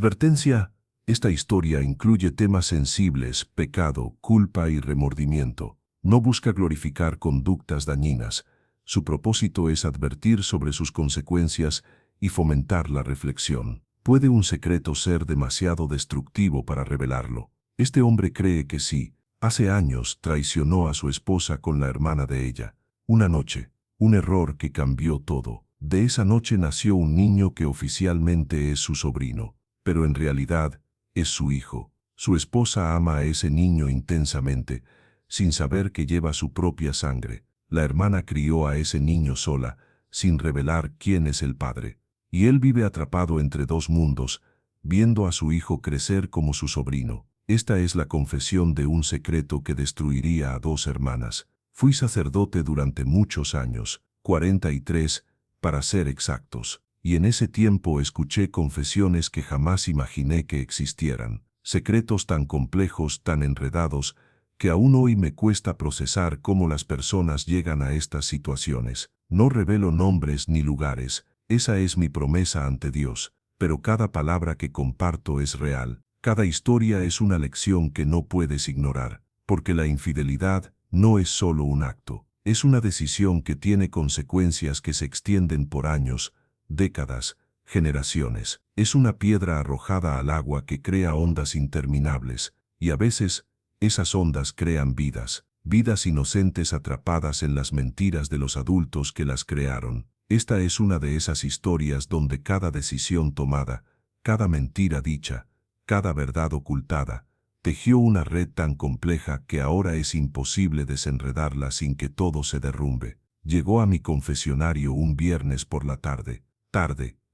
Advertencia: esta historia incluye temas sensibles, pecado, culpa y remordimiento. No busca glorificar conductas dañinas. Su propósito es advertir sobre sus consecuencias y fomentar la reflexión. ¿Puede un secreto ser demasiado destructivo para revelarlo? Este hombre cree que sí. Hace años traicionó a su esposa con la hermana de ella. Una noche, un error que cambió todo. De esa noche nació un niño que oficialmente es su sobrino, pero en realidad es su hijo. Su esposa ama a ese niño intensamente, sin saber que lleva su propia sangre. La hermana crió a ese niño sola, sin revelar quién es el padre. Y él vive atrapado entre dos mundos, viendo a su hijo crecer como su sobrino. Esta es la confesión de un secreto que destruiría a dos hermanas. Fui sacerdote durante muchos años, 43, para ser exactos, y en ese tiempo escuché confesiones que jamás imaginé que existieran, secretos tan complejos, tan enredados, que aún hoy me cuesta procesar cómo las personas llegan a estas situaciones. No revelo nombres ni lugares, esa es mi promesa ante Dios, pero cada palabra que comparto es real. Cada historia es una lección que no puedes ignorar, porque la infidelidad no es solo un acto, es una decisión que tiene consecuencias que se extienden por años, décadas, generaciones. Es una piedra arrojada al agua que crea ondas interminables, y a veces, esas ondas crean vidas, vidas inocentes atrapadas en las mentiras de los adultos que las crearon. Esta es una de esas historias donde cada decisión tomada, cada mentira dicha, cada verdad ocultada, tejió una red tan compleja que ahora es imposible desenredarla sin que todo se derrumbe. Llegó a mi confesionario un viernes por la tarde,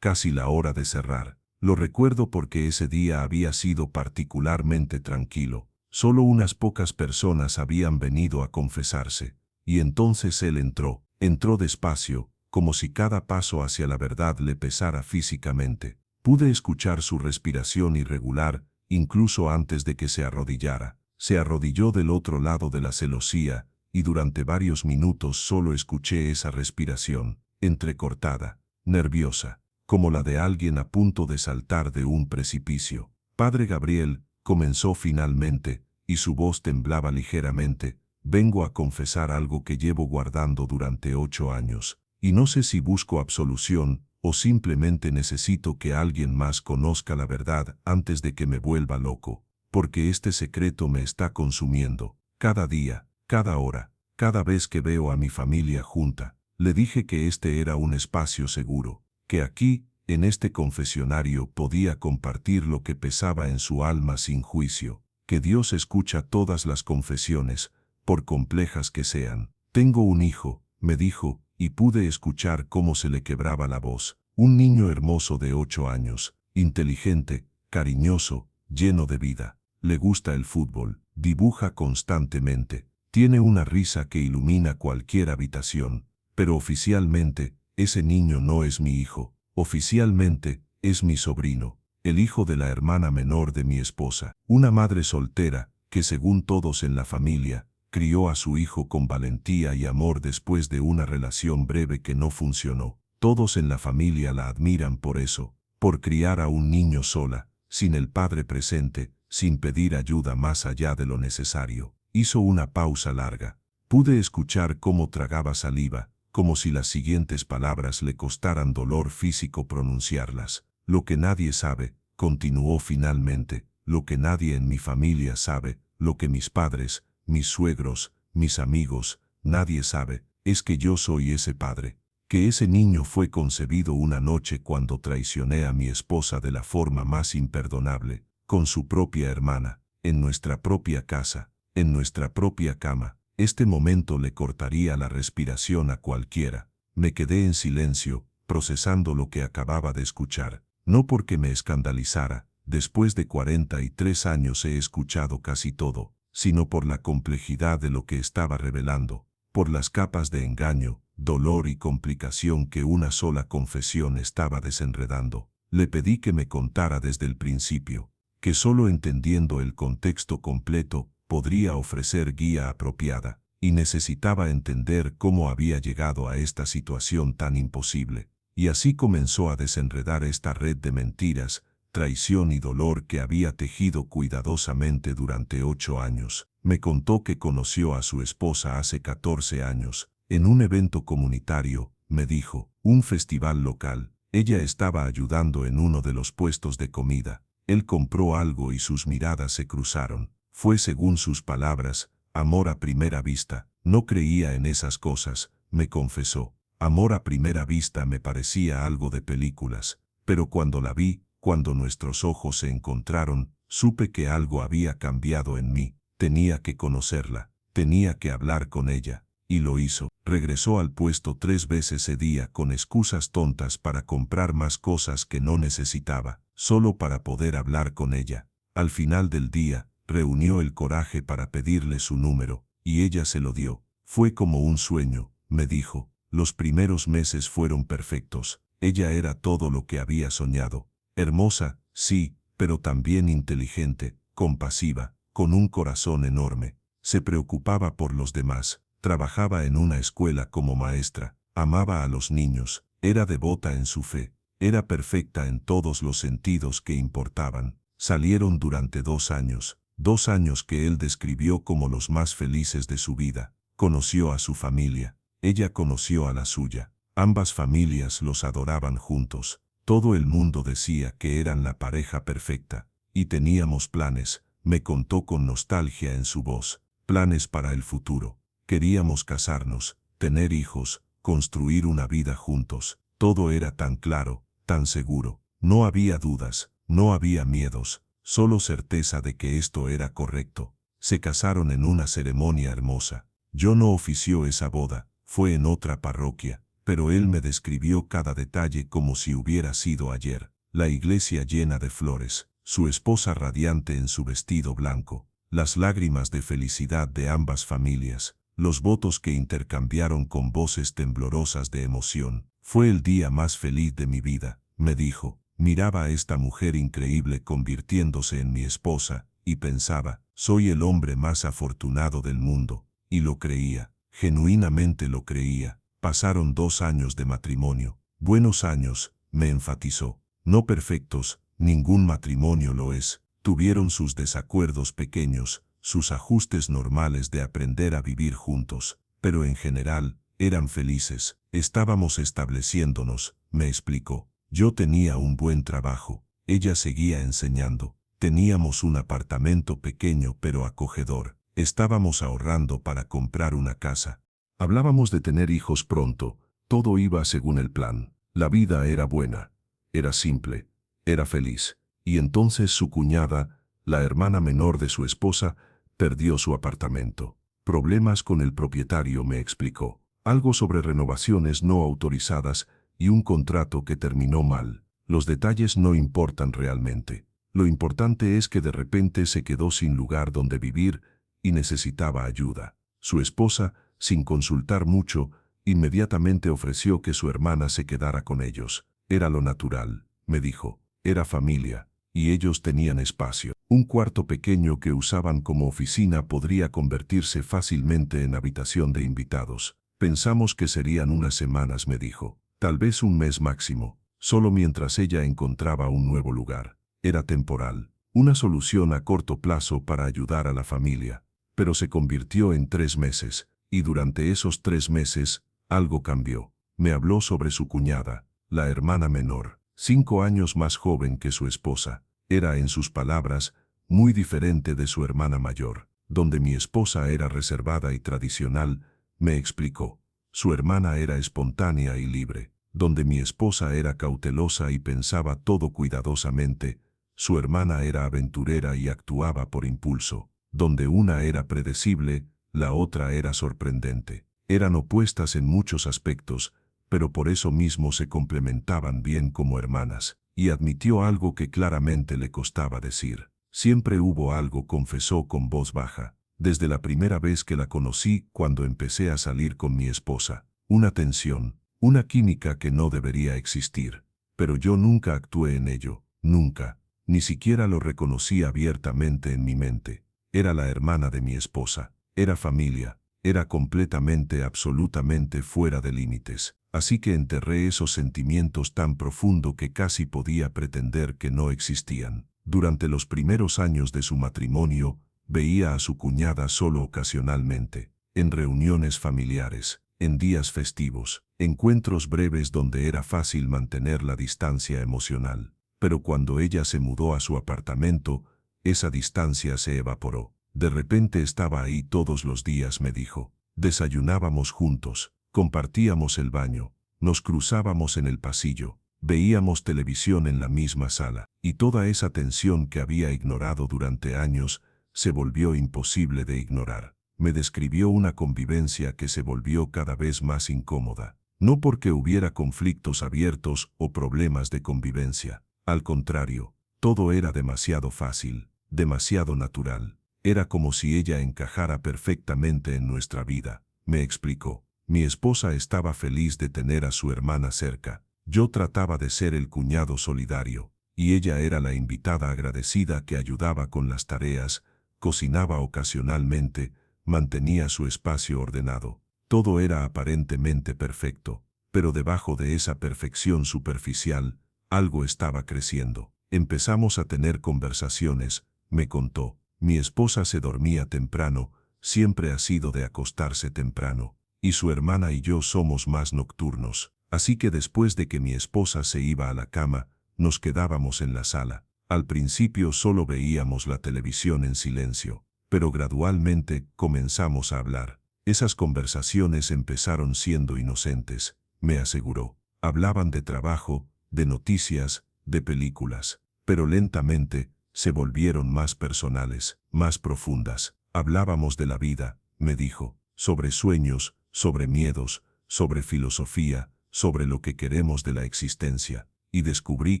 casi la hora de cerrar. Lo recuerdo porque ese día había sido particularmente tranquilo. Solo unas pocas personas habían venido a confesarse. Y entonces él entró despacio, como si cada paso hacia la verdad le pesara físicamente. Pude escuchar su respiración irregular, incluso antes de que se arrodillara. Se arrodilló del otro lado de la celosía, y durante varios minutos solo escuché esa respiración, entrecortada, nerviosa, como la de alguien a punto de saltar de un precipicio. Padre Gabriel, comenzó finalmente, y su voz temblaba ligeramente, vengo a confesar algo que llevo guardando durante 8 años, y no sé si busco absolución, o simplemente necesito que alguien más conozca la verdad antes de que me vuelva loco, porque este secreto me está consumiendo, cada día, cada hora, cada vez que veo a mi familia junta. Le dije que este era un espacio seguro, que aquí, en este confesionario, podía compartir lo que pesaba en su alma sin juicio, que Dios escucha todas las confesiones, por complejas que sean. Tengo un hijo, me dijo, y pude escuchar cómo se le quebraba la voz. Un niño hermoso de 8 años, inteligente, cariñoso, lleno de vida. Le gusta el fútbol, dibuja constantemente, tiene una risa que ilumina cualquier habitación. Pero oficialmente, ese niño no es mi hijo. Oficialmente, es mi sobrino, el hijo de la hermana menor de mi esposa. Una madre soltera, que según todos en la familia, crió a su hijo con valentía y amor después de una relación breve que no funcionó. Todos en la familia la admiran por eso, por criar a un niño sola, sin el padre presente, sin pedir ayuda más allá de lo necesario. Hizo una pausa larga. Pude escuchar cómo tragaba saliva, como si las siguientes palabras le costaran dolor físico pronunciarlas. Lo que nadie sabe, continuó finalmente, lo que nadie en mi familia sabe, lo que mis padres, mis suegros, mis amigos, nadie sabe, es que yo soy ese padre, que ese niño fue concebido una noche cuando traicioné a mi esposa de la forma más imperdonable, con su propia hermana, en nuestra propia casa, en nuestra propia cama. Este momento le cortaría la respiración a cualquiera. Me quedé en silencio, procesando lo que acababa de escuchar, no porque me escandalizara, después de 43 años he escuchado casi todo, sino por la complejidad de lo que estaba revelando, por las capas de engaño, dolor y complicación que una sola confesión estaba desenredando. Le pedí que me contara desde el principio, que solo entendiendo el contexto completo podría ofrecer guía apropiada, y necesitaba entender cómo había llegado a esta situación tan imposible. Y así comenzó a desenredar esta red de mentiras, traición y dolor que había tejido cuidadosamente durante 8 años. Me contó que conoció a su esposa hace 14 años, en un evento comunitario, me dijo, un festival local. Ella estaba ayudando en uno de los puestos de comida. Él compró algo y sus miradas se cruzaron. Fue, según sus palabras, amor a primera vista. No creía en esas cosas, me confesó. Amor a primera vista me parecía algo de películas, pero cuando la vi, cuando nuestros ojos se encontraron, supe que algo había cambiado en mí. Tenía que conocerla, tenía que hablar con ella, y lo hizo. Regresó al puesto 3 veces ese día con excusas tontas para comprar más cosas que no necesitaba, solo para poder hablar con ella. Al final del día, reunió el coraje para pedirle su número, y ella se lo dio. Fue como un sueño, me dijo. Los primeros meses fueron perfectos. Ella era todo lo que había soñado. Hermosa, sí, pero también inteligente, compasiva, con un corazón enorme. Se preocupaba por los demás. Trabajaba en una escuela como maestra. Amaba a los niños. Era devota en su fe. Era perfecta en todos los sentidos que importaban. Salieron durante 2 años. 2 años que él describió como los más felices de su vida. Conoció a su familia. Ella conoció a la suya. Ambas familias los adoraban juntos. Todo el mundo decía que eran la pareja perfecta. Y teníamos planes, me contó con nostalgia en su voz. Planes para el futuro. Queríamos casarnos, tener hijos, construir una vida juntos. Todo era tan claro, tan seguro. No había dudas, no había miedos, solo certeza de que esto era correcto. Se casaron en una ceremonia hermosa. Yo no ofició esa boda, fue en otra parroquia, pero él me describió cada detalle como si hubiera sido ayer. La iglesia llena de flores, su esposa radiante en su vestido blanco, las lágrimas de felicidad de ambas familias, los votos que intercambiaron con voces temblorosas de emoción. Fue el día más feliz de mi vida, me dijo. Miraba a esta mujer increíble convirtiéndose en mi esposa, y pensaba, soy el hombre más afortunado del mundo, y lo creía, genuinamente lo creía. Pasaron 2 años de matrimonio, buenos años, me enfatizó, no perfectos, ningún matrimonio lo es. Tuvieron sus desacuerdos pequeños, sus ajustes normales de aprender a vivir juntos, pero en general, eran felices. Estábamos estableciéndonos, me explicó. Yo tenía un buen trabajo, ella seguía enseñando. Teníamos un apartamento pequeño pero acogedor. Estábamos ahorrando para comprar una casa. Hablábamos de tener hijos pronto. Todo iba según el plan. La vida era buena. Era simple. Era feliz. Y entonces su cuñada, la hermana menor de su esposa, perdió su apartamento. Problemas con el propietario, me explicó. Algo sobre renovaciones no autorizadas y un contrato que terminó mal. Los detalles no importan realmente. Lo importante es que de repente se quedó sin lugar donde vivir y necesitaba ayuda. Su esposa, sin consultar mucho, inmediatamente ofreció que su hermana se quedara con ellos. Era lo natural, me dijo. Era familia, y ellos tenían espacio. Un cuarto pequeño que usaban como oficina podría convertirse fácilmente en habitación de invitados. Pensamos que serían unas semanas, me dijo. Tal vez un mes máximo, solo mientras ella encontraba un nuevo lugar. Era temporal, una solución a corto plazo para ayudar a la familia. Pero se convirtió en 3 meses, y durante esos 3 meses, algo cambió. Me habló sobre su cuñada, la hermana menor, 5 años más joven que su esposa. Era, en sus palabras, muy diferente de su hermana mayor. Donde mi esposa era reservada y tradicional, me explicó. Su hermana era espontánea y libre. Donde mi esposa era cautelosa y pensaba todo cuidadosamente, su hermana era aventurera y actuaba por impulso. Donde una era predecible, la otra era sorprendente. Eran opuestas en muchos aspectos, pero por eso mismo se complementaban bien como hermanas. Y admitió algo que claramente le costaba decir. Siempre hubo algo, confesó con voz baja. Desde la primera vez que la conocí, cuando empecé a salir con mi esposa. Una tensión, una química que no debería existir. Pero yo nunca actué en ello, nunca. Ni siquiera lo reconocí abiertamente en mi mente. Era la hermana de mi esposa. Era familia. Era completamente, absolutamente fuera de límites. Así que enterré esos sentimientos tan profundo que casi podía pretender que no existían. Durante los primeros años de su matrimonio, veía a su cuñada solo ocasionalmente, en reuniones familiares, en días festivos, encuentros breves donde era fácil mantener la distancia emocional. Pero cuando ella se mudó a su apartamento, esa distancia se evaporó. De repente estaba ahí todos los días, me dijo. Desayunábamos juntos, compartíamos el baño, nos cruzábamos en el pasillo, veíamos televisión en la misma sala, y toda esa tensión que había ignorado durante años se volvió imposible de ignorar. Me describió una convivencia que se volvió cada vez más incómoda, no porque hubiera conflictos abiertos o problemas de convivencia. Al contrario, todo era demasiado fácil, demasiado natural. Era como si ella encajara perfectamente en nuestra vida, me explicó. Mi esposa estaba feliz de tener a su hermana cerca. Yo trataba de ser el cuñado solidario, y ella era la invitada agradecida que ayudaba con las tareas, cocinaba ocasionalmente, mantenía su espacio ordenado. Todo era aparentemente perfecto, pero debajo de esa perfección superficial, algo estaba creciendo. Empezamos a tener conversaciones, me contó. Mi esposa se dormía temprano, siempre ha sido de acostarse temprano, y su hermana y yo somos más nocturnos. Así que después de que mi esposa se iba a la cama, nos quedábamos en la sala. Al principio solo veíamos la televisión en silencio, pero gradualmente comenzamos a hablar. Esas conversaciones empezaron siendo inocentes, me aseguró. Hablaban de trabajo, de noticias, de películas, pero lentamente se volvieron más personales, más profundas. Hablábamos de la vida, me dijo, sobre sueños, sobre miedos, sobre filosofía, sobre lo que queremos de la existencia, y descubrí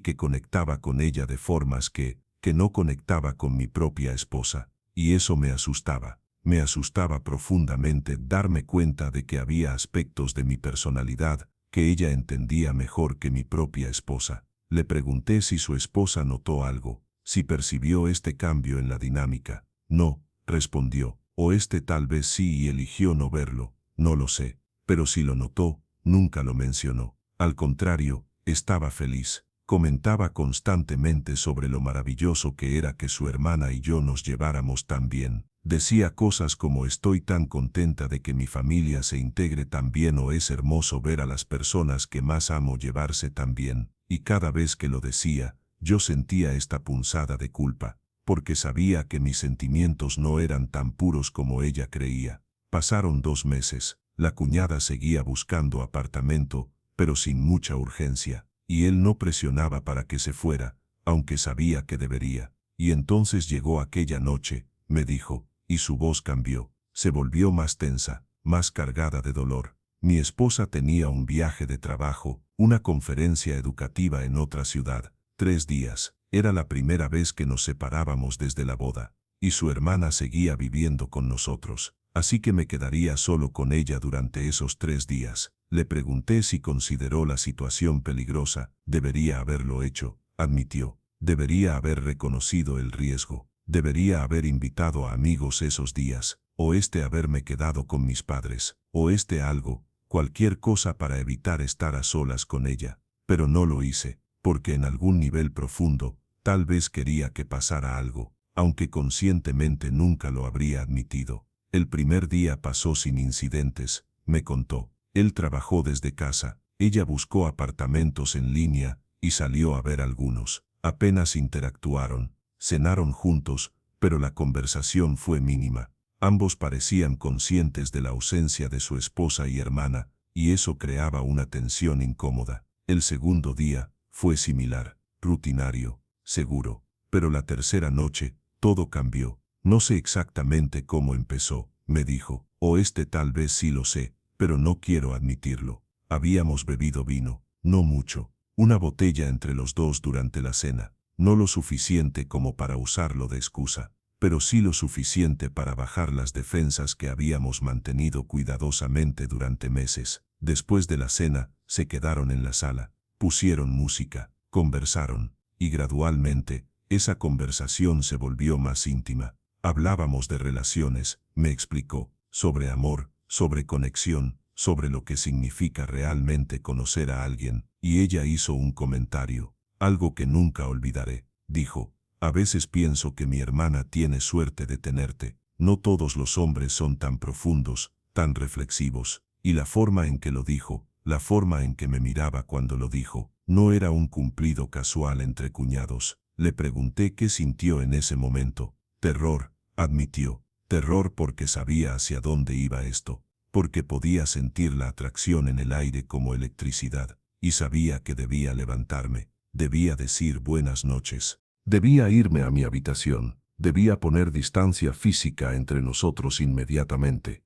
que conectaba con ella de formas que no conectaba con mi propia esposa, y eso me asustaba. Me asustaba profundamente darme cuenta de que había aspectos de mi personalidad que ella entendía mejor que mi propia esposa. Le pregunté si su esposa notó algo, si percibió este cambio en la dinámica. No, respondió, o tal vez sí y eligió no verlo, no lo sé, pero si lo notó, nunca lo mencionó. Al contrario, estaba feliz. Comentaba constantemente sobre lo maravilloso que era que su hermana y yo nos lleváramos tan bien. Decía cosas como estoy tan contenta de que mi familia se integre tan bien o es hermoso ver a las personas que más amo llevarse tan bien. Y cada vez que lo decía, yo sentía esta punzada de culpa, porque sabía que mis sentimientos no eran tan puros como ella creía. Pasaron 2 meses, la cuñada seguía buscando apartamento, pero sin mucha urgencia, y él no presionaba para que se fuera, aunque sabía que debería. Y entonces llegó aquella noche, me dijo, y su voz cambió, se volvió más tensa, más cargada de dolor. Mi esposa tenía un viaje de trabajo, una conferencia educativa en otra ciudad, 3 días. Era la primera vez que nos separábamos desde la boda, y su hermana seguía viviendo con nosotros, así que me quedaría solo con ella durante esos 3 días. Le pregunté si consideró la situación peligrosa. Debería haberlo hecho, admitió. Debería haber reconocido el riesgo. Debería haber invitado a amigos esos días, o haberme quedado con mis padres, o algo, cualquier cosa para evitar estar a solas con ella. Pero no lo hice, porque en algún nivel profundo, tal vez quería que pasara algo, aunque conscientemente nunca lo habría admitido. El primer día pasó sin incidentes, me contó. Él trabajó desde casa, ella buscó apartamentos en línea y salió a ver algunos. Apenas interactuaron, cenaron juntos, pero la conversación fue mínima. Ambos parecían conscientes de la ausencia de su esposa y hermana, y eso creaba una tensión incómoda. El segundo día fue similar, rutinario, seguro, pero la tercera noche, todo cambió. No sé exactamente cómo empezó, me dijo, o tal vez sí lo sé, pero no quiero admitirlo. Habíamos bebido vino, no mucho, una botella entre los dos durante la cena, no lo suficiente como para usarlo de excusa, pero sí lo suficiente para bajar las defensas que habíamos mantenido cuidadosamente durante meses. Después de la cena, se quedaron en la sala, pusieron música, conversaron, y gradualmente, esa conversación se volvió más íntima. Hablábamos de relaciones, me explicó, sobre amor, sobre conexión, sobre lo que significa realmente conocer a alguien, y ella hizo un comentario, algo que nunca olvidaré. Dijo, a veces pienso que mi hermana tiene suerte de tenerte. No todos los hombres son tan profundos, tan reflexivos. Y la forma en que lo dijo, la forma en que me miraba cuando lo dijo, no era un cumplido casual entre cuñados. Le pregunté qué sintió en ese momento. Terror, admitió. Terror porque sabía hacia dónde iba esto, porque podía sentir la atracción en el aire como electricidad, y sabía que debía levantarme, debía decir buenas noches. Debía irme a mi habitación, debía poner distancia física entre nosotros inmediatamente.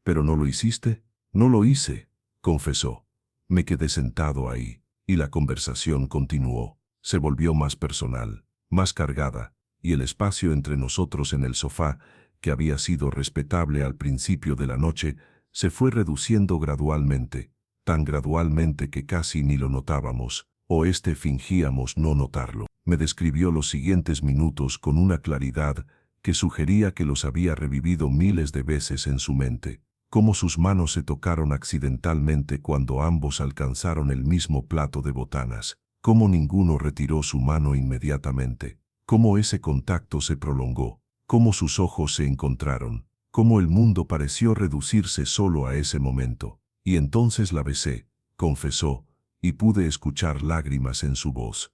¿Pero no lo hiciste? No lo hice, confesó. Me quedé sentado ahí, y la conversación continuó. Se volvió más personal, más cargada, y el espacio entre nosotros en el sofá, que había sido respetable al principio de la noche, se fue reduciendo gradualmente, tan gradualmente que casi ni lo notábamos, o fingíamos no notarlo. Me describió los siguientes minutos con una claridad que sugería que los había revivido miles de veces en su mente. Cómo sus manos se tocaron accidentalmente cuando ambos alcanzaron el mismo plato de botanas, cómo ninguno retiró su mano inmediatamente, cómo ese contacto se prolongó, cómo sus ojos se encontraron, cómo el mundo pareció reducirse solo a ese momento. Y entonces la besé, confesó, y pude escuchar lágrimas en su voz.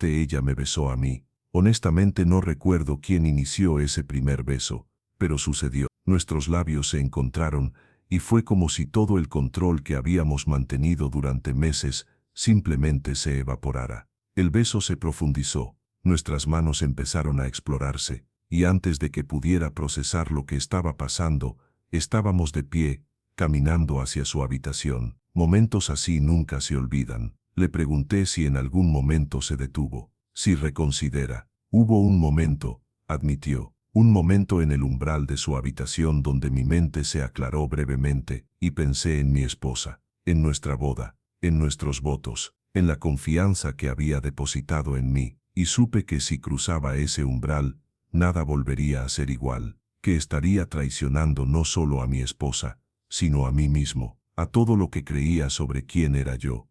Ella me besó a mí. Honestamente no recuerdo quién inició ese primer beso, pero sucedió. Nuestros labios se encontraron, y fue como si todo el control que habíamos mantenido durante meses simplemente se evaporara. El beso se profundizó, nuestras manos empezaron a explorarse, y antes de que pudiera procesar lo que estaba pasando, estábamos de pie, caminando hacia su habitación. Momentos así nunca se olvidan. Le pregunté si en algún momento se detuvo, si reconsidera. Hubo un momento, admitió. Un momento en el umbral de su habitación donde mi mente se aclaró brevemente, y pensé en mi esposa, en nuestra boda, en nuestros votos, en la confianza que había depositado en mí, y supe que si cruzaba ese umbral, nada volvería a ser igual, que estaría traicionando no solo a mi esposa, sino a mí mismo, a todo lo que creía sobre quién era yo.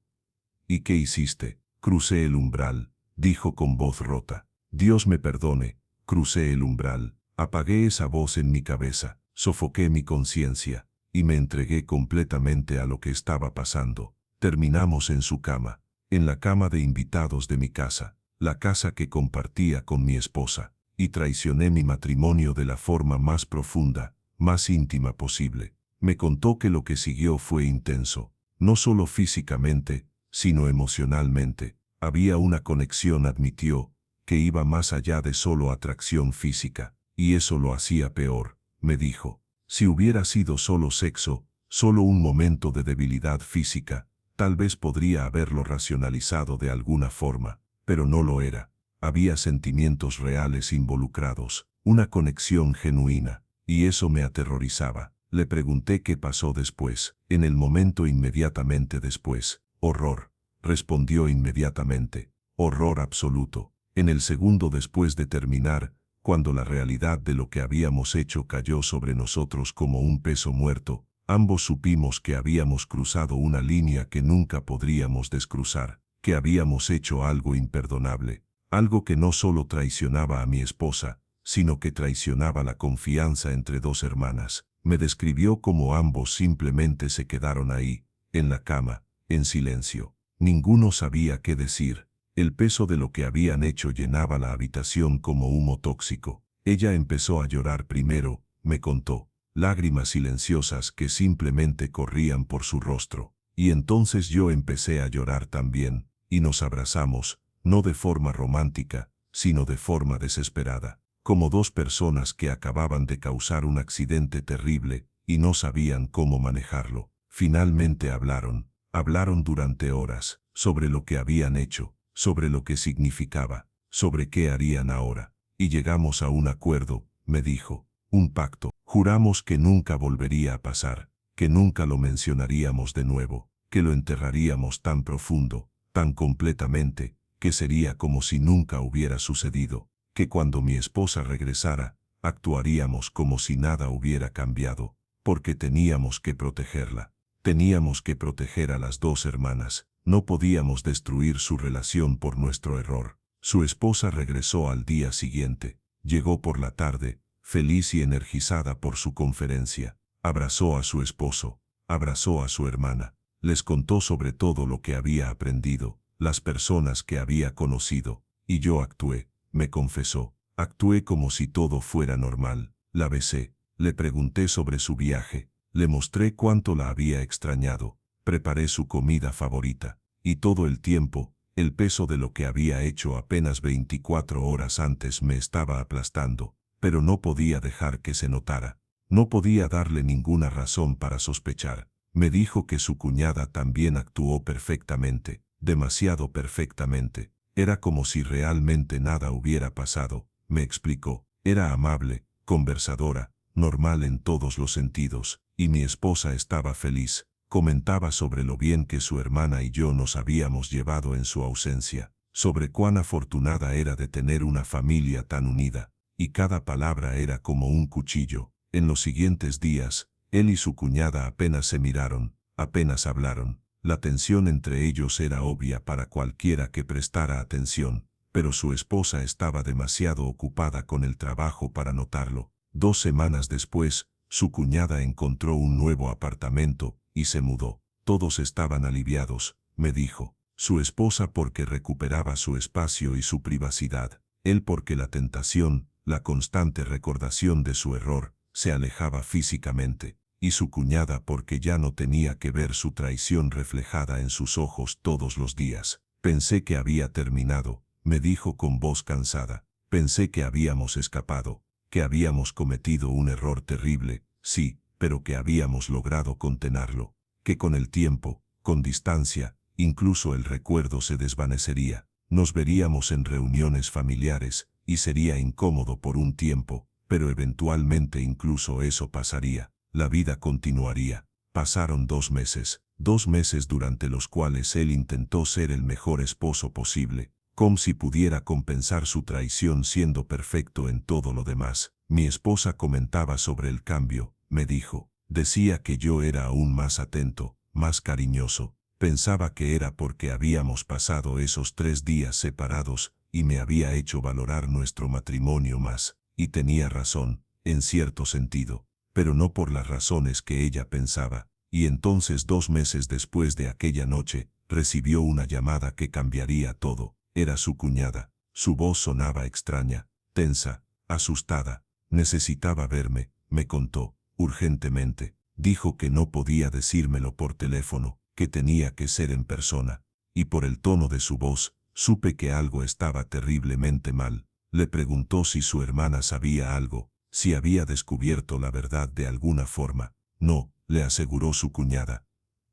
¿Y qué hiciste? Crucé el umbral, dijo con voz rota. Dios me perdone. Crucé el umbral, apagué esa voz en mi cabeza, sofoqué mi conciencia, y me entregué completamente a lo que estaba pasando. Terminamos en su cama, en la cama de invitados de mi casa, la casa que compartía con mi esposa, y traicioné mi matrimonio de la forma más profunda, más íntima posible. Me contó que lo que siguió fue intenso, no solo físicamente, sino emocionalmente. Había una conexión, admitió, que iba más allá de solo atracción física, y eso lo hacía peor, me dijo. Si hubiera sido solo sexo, solo un momento de debilidad física, tal vez podría haberlo racionalizado de alguna forma, pero no lo era. Había sentimientos reales involucrados, una conexión genuina, y eso me aterrorizaba. Le pregunté qué pasó después. En el momento inmediatamente después, horror, respondió inmediatamente, horror absoluto. En el segundo después de terminar, cuando la realidad de lo que habíamos hecho cayó sobre nosotros como un peso muerto, ambos supimos que habíamos cruzado una línea que nunca podríamos descruzar, que habíamos hecho algo imperdonable, algo que no solo traicionaba a mi esposa, sino que traicionaba la confianza entre dos hermanas. Me describió como ambos simplemente se quedaron ahí, en la cama, en silencio. Ninguno sabía qué decir. El peso de lo que habían hecho llenaba la habitación como humo tóxico. Ella empezó a llorar primero, me contó, lágrimas silenciosas que simplemente corrían por su rostro. Y entonces yo empecé a llorar también, y nos abrazamos, no de forma romántica, sino de forma desesperada, como dos personas que acababan de causar un accidente terrible y no sabían cómo manejarlo. Finalmente hablaron durante horas, sobre lo que habían hecho, sobre lo que significaba, sobre qué harían ahora. Y llegamos a un acuerdo, me dijo, un pacto. Juramos que nunca volvería a pasar, que nunca lo mencionaríamos de nuevo, que lo enterraríamos tan profundo, tan completamente, que sería como si nunca hubiera sucedido, que cuando mi esposa regresara, actuaríamos como si nada hubiera cambiado, porque teníamos que protegerla. Teníamos que proteger a las dos hermanas. No podíamos destruir su relación por nuestro error. Su esposa regresó al día siguiente. Llegó por la tarde, feliz y energizada por su conferencia. Abrazó a su esposo, abrazó a su hermana. Les contó sobre todo lo que había aprendido, las personas que había conocido. Y yo actué, me confesó. Actué como si todo fuera normal. La besé, le pregunté sobre su viaje, le mostré cuánto la había extrañado, preparé su comida favorita. Y todo el tiempo, el peso de lo que había hecho apenas 24 horas antes me estaba aplastando, pero no podía dejar que se notara. No podía darle ninguna razón para sospechar. Me dijo que su cuñada también actuó perfectamente, demasiado perfectamente. Era como si realmente nada hubiera pasado, me explicó. Era amable, conversadora, normal en todos los sentidos, y mi esposa estaba feliz. Comentaba sobre lo bien que su hermana y yo nos habíamos llevado en su ausencia, sobre cuán afortunada era de tener una familia tan unida, y cada palabra era como un cuchillo. En los siguientes días, él y su cuñada apenas se miraron, apenas hablaron. La tensión entre ellos era obvia para cualquiera que prestara atención, pero su esposa estaba demasiado ocupada con el trabajo para notarlo. 2 semanas después, su cuñada encontró un nuevo apartamento y se mudó. Todos estaban aliviados, me dijo. Su esposa porque recuperaba su espacio y su privacidad. Él porque la tentación, la constante recordación de su error, se alejaba físicamente. Y su cuñada porque ya no tenía que ver su traición reflejada en sus ojos todos los días. Pensé que había terminado, me dijo con voz cansada. Pensé que habíamos escapado, que habíamos cometido un error terrible, sí, pero que habíamos logrado contenerlo, que con el tiempo, con distancia, incluso el recuerdo se desvanecería. Nos veríamos en reuniones familiares, y sería incómodo por un tiempo, pero eventualmente incluso eso pasaría. La vida continuaría. Pasaron 2 meses, 2 meses durante los cuales él intentó ser el mejor esposo posible, como si pudiera compensar su traición siendo perfecto en todo lo demás. Mi esposa comentaba sobre el cambio, me dijo. Decía que yo era aún más atento, más cariñoso. Pensaba que era porque habíamos pasado esos 3 días separados y me había hecho valorar nuestro matrimonio más. Y tenía razón, en cierto sentido, pero no por las razones que ella pensaba. Y entonces 2 meses después de aquella noche, recibió una llamada que cambiaría todo. Era su cuñada. Su voz sonaba extraña, tensa, asustada. Necesitaba verme, me contó, urgentemente. Dijo que no podía decírmelo por teléfono, que tenía que ser en persona. Y por el tono de su voz, supe que algo estaba terriblemente mal. Le preguntó si su hermana sabía algo, si había descubierto la verdad de alguna forma. No, le aseguró su cuñada.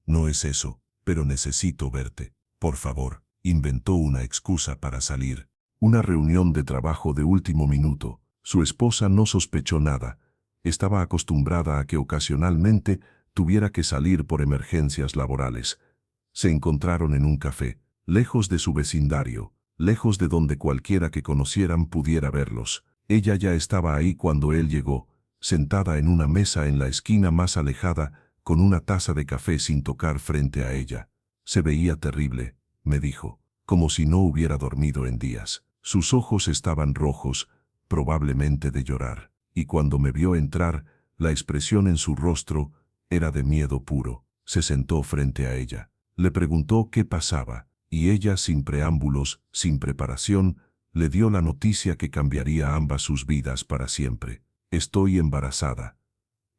No es eso, pero necesito verte. Por favor. Inventó una excusa para salir. Una reunión de trabajo de último minuto. Su esposa no sospechó nada. Estaba acostumbrada a que ocasionalmente tuviera que salir por emergencias laborales. Se encontraron en un café, lejos de su vecindario, lejos de donde cualquiera que conocieran pudiera verlos. Ella ya estaba ahí cuando él llegó, sentada en una mesa en la esquina más alejada, con una taza de café sin tocar frente a ella. Se veía terrible, me dijo, como si no hubiera dormido en días. Sus ojos estaban rojos, probablemente de llorar, y cuando me vio entrar, la expresión en su rostro era de miedo puro. Se sentó frente a ella. Le preguntó qué pasaba, y ella, sin preámbulos, sin preparación, le dio la noticia que cambiaría ambas sus vidas para siempre. Estoy embarazada.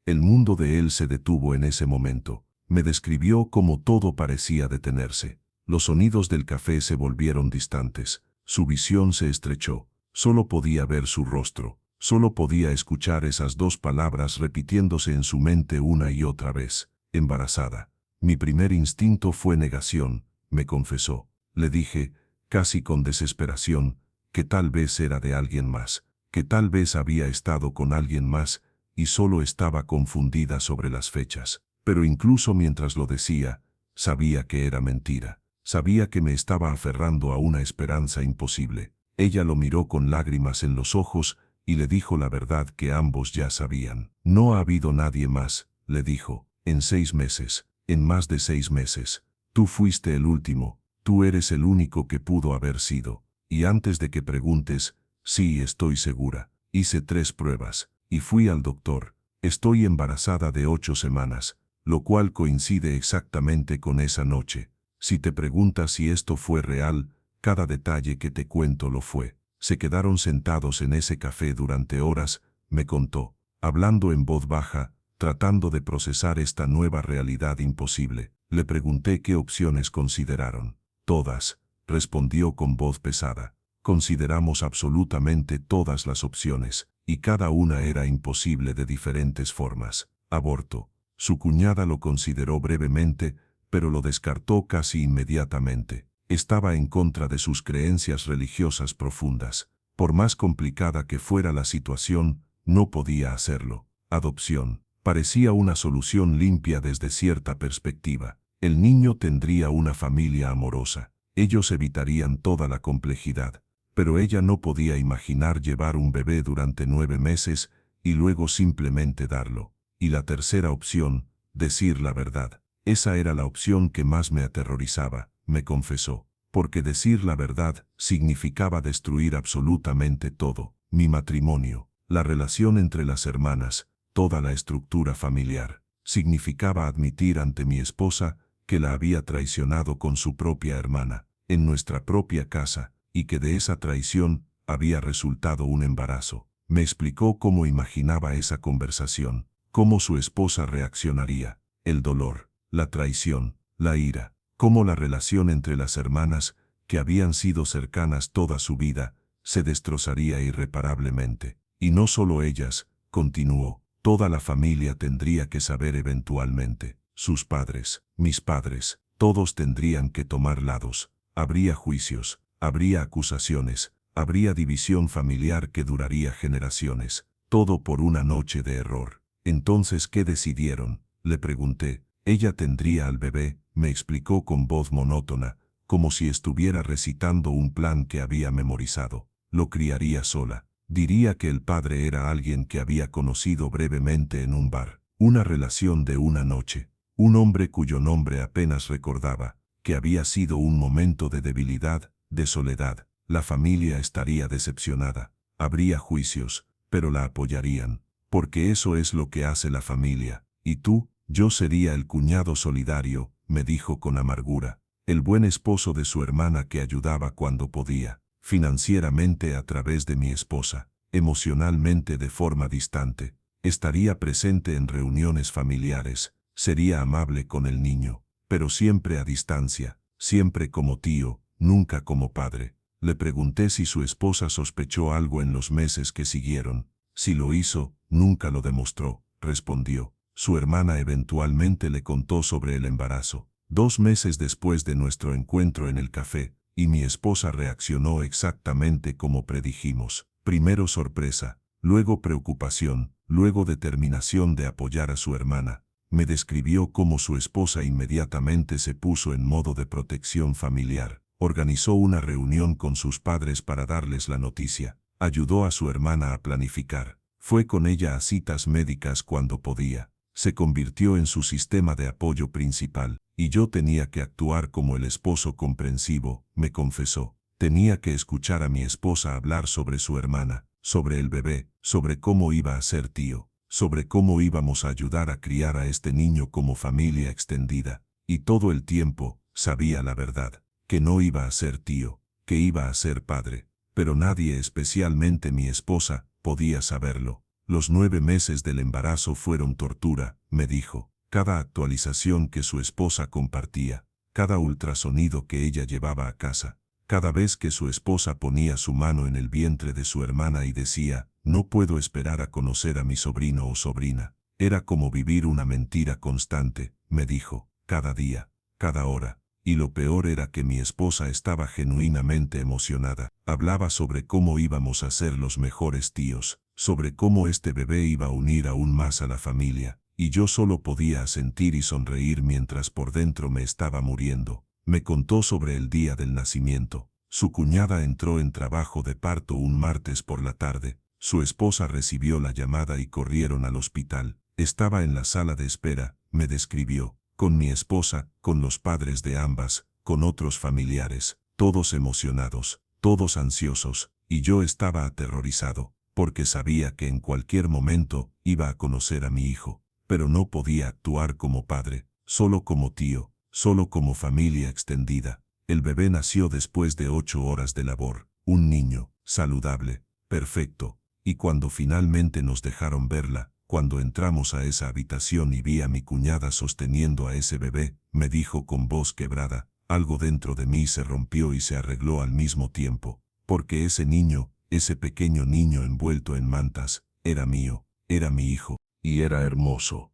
El mundo de él se detuvo en ese momento. Me describió cómo todo parecía detenerse. Los sonidos del café se volvieron distantes. Su visión se estrechó. Solo podía ver su rostro. Solo podía escuchar esas 2 palabras repitiéndose en su mente una y otra vez. Embarazada. Mi primer instinto fue negación, me confesó. Le dije, casi con desesperación, que tal vez era de alguien más, que tal vez había estado con alguien más y solo estaba confundida sobre las fechas. Pero incluso mientras lo decía, sabía que era mentira. Sabía que me estaba aferrando a una esperanza imposible. Ella lo miró con lágrimas en los ojos y le dijo la verdad que ambos ya sabían. No ha habido nadie más, le dijo, en 6 meses. en más de 6 meses. Tú fuiste el último, tú eres el único que pudo haber sido. Y antes de que preguntes, sí, estoy segura. Hice 3 pruebas, y fui al doctor. Estoy embarazada de 8 semanas, lo cual coincide exactamente con esa noche. Si te preguntas si esto fue real, cada detalle que te cuento lo fue. Se quedaron sentados en ese café durante horas, me contó, hablando en voz baja, tratando de procesar esta nueva realidad imposible. Le pregunté qué opciones consideraron. Todas, respondió con voz pesada. Consideramos absolutamente todas las opciones, y cada una era imposible de diferentes formas. Aborto. Su cuñada lo consideró brevemente, pero lo descartó casi inmediatamente. Estaba en contra de sus creencias religiosas profundas. Por más complicada que fuera la situación, no podía hacerlo. Adopción. Parecía una solución limpia desde cierta perspectiva. El niño tendría una familia amorosa. Ellos evitarían toda la complejidad. Pero ella no podía imaginar llevar un bebé durante 9 meses y luego simplemente darlo. Y la tercera opción, decir la verdad. Esa era la opción que más me aterrorizaba, me confesó, porque decir la verdad significaba destruir absolutamente todo, mi matrimonio, la relación entre las hermanas, toda la estructura familiar. Significaba admitir ante mi esposa que la había traicionado con su propia hermana, en nuestra propia casa, y que de esa traición había resultado un embarazo. Me explicó cómo imaginaba esa conversación, cómo su esposa reaccionaría, el dolor, la traición, la ira, cómo la relación entre las hermanas, que habían sido cercanas toda su vida, se destrozaría irreparablemente. Y no solo ellas, continuó, toda la familia tendría que saber eventualmente. Sus padres, mis padres, todos tendrían que tomar lados. Habría juicios, habría acusaciones, habría división familiar que duraría generaciones. Todo por una noche de error. Entonces, ¿qué decidieron? Le pregunté. Ella tendría al bebé, me explicó con voz monótona, como si estuviera recitando un plan que había memorizado. Lo criaría sola. Diría que el padre era alguien que había conocido brevemente en un bar. Una relación de una noche. Un hombre cuyo nombre apenas recordaba, que había sido un momento de debilidad, de soledad. La familia estaría decepcionada. Habría juicios, pero la apoyarían, porque eso es lo que hace la familia. Y tú, yo sería el cuñado solidario, me dijo con amargura, el buen esposo de su hermana que ayudaba cuando podía, financieramente a través de mi esposa, emocionalmente de forma distante. Estaría presente en reuniones familiares, sería amable con el niño, pero siempre a distancia, siempre como tío, nunca como padre. Le pregunté si su esposa sospechó algo en los meses que siguieron. Si lo hizo, nunca lo demostró, respondió. Su hermana eventualmente le contó sobre el embarazo. 2 meses después de nuestro encuentro en el café, y mi esposa reaccionó exactamente como predijimos. Primero sorpresa, luego preocupación, luego determinación de apoyar a su hermana. Me describió cómo su esposa inmediatamente se puso en modo de protección familiar. Organizó una reunión con sus padres para darles la noticia. Ayudó a su hermana a planificar. Fue con ella a citas médicas cuando podía. Se convirtió en su sistema de apoyo principal, y yo tenía que actuar como el esposo comprensivo, me confesó. Tenía que escuchar a mi esposa hablar sobre su hermana, sobre el bebé, sobre cómo iba a ser tío, sobre cómo íbamos a ayudar a criar a este niño como familia extendida. Y todo el tiempo, sabía la verdad, que no iba a ser tío, que iba a ser padre. Pero nadie, especialmente mi esposa, podía saberlo. Los 9 meses del embarazo fueron tortura, me dijo. Cada actualización que su esposa compartía, cada ultrasonido que ella llevaba a casa, cada vez que su esposa ponía su mano en el vientre de su hermana y decía, no puedo esperar a conocer a mi sobrino o sobrina. Era como vivir una mentira constante, me dijo, cada día, cada hora. Y lo peor era que mi esposa estaba genuinamente emocionada. Hablaba sobre cómo íbamos a ser los mejores tíos, sobre cómo este bebé iba a unir aún más a la familia, y yo solo podía asentir y sonreír mientras por dentro me estaba muriendo. Me contó sobre el día del nacimiento. Su cuñada entró en trabajo de parto un martes por la tarde. Su esposa recibió la llamada y corrieron al hospital. Estaba en la sala de espera, me describió, con mi esposa, con los padres de ambas, con otros familiares, todos emocionados, todos ansiosos, y yo estaba aterrorizado, porque sabía que en cualquier momento iba a conocer a mi hijo, pero no podía actuar como padre, solo como tío, solo como familia extendida. El bebé nació después de 8 horas de labor, un niño, saludable, perfecto, y cuando finalmente nos dejaron verla, cuando entramos a esa habitación y vi a mi cuñada sosteniendo a ese bebé, me dijo con voz quebrada, algo dentro de mí se rompió y se arregló al mismo tiempo, porque ese niño, ese pequeño niño envuelto en mantas, era mío, era mi hijo, y era hermoso.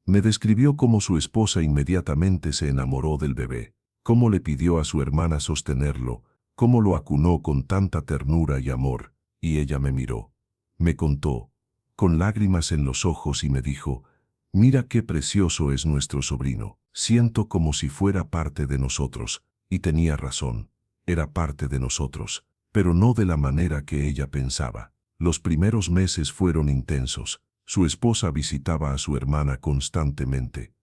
Me describió cómo su esposa inmediatamente se enamoró del bebé, cómo le pidió a su hermana sostenerlo, cómo lo acunó con tanta ternura y amor, y ella me miró. Me contó, con lágrimas en los ojos y me dijo, mira qué precioso es nuestro sobrino, siento como si fuera parte de nosotros, y tenía razón, era parte de nosotros, pero no de la manera que ella pensaba. Los primeros meses fueron intensos, su esposa visitaba a su hermana constantemente.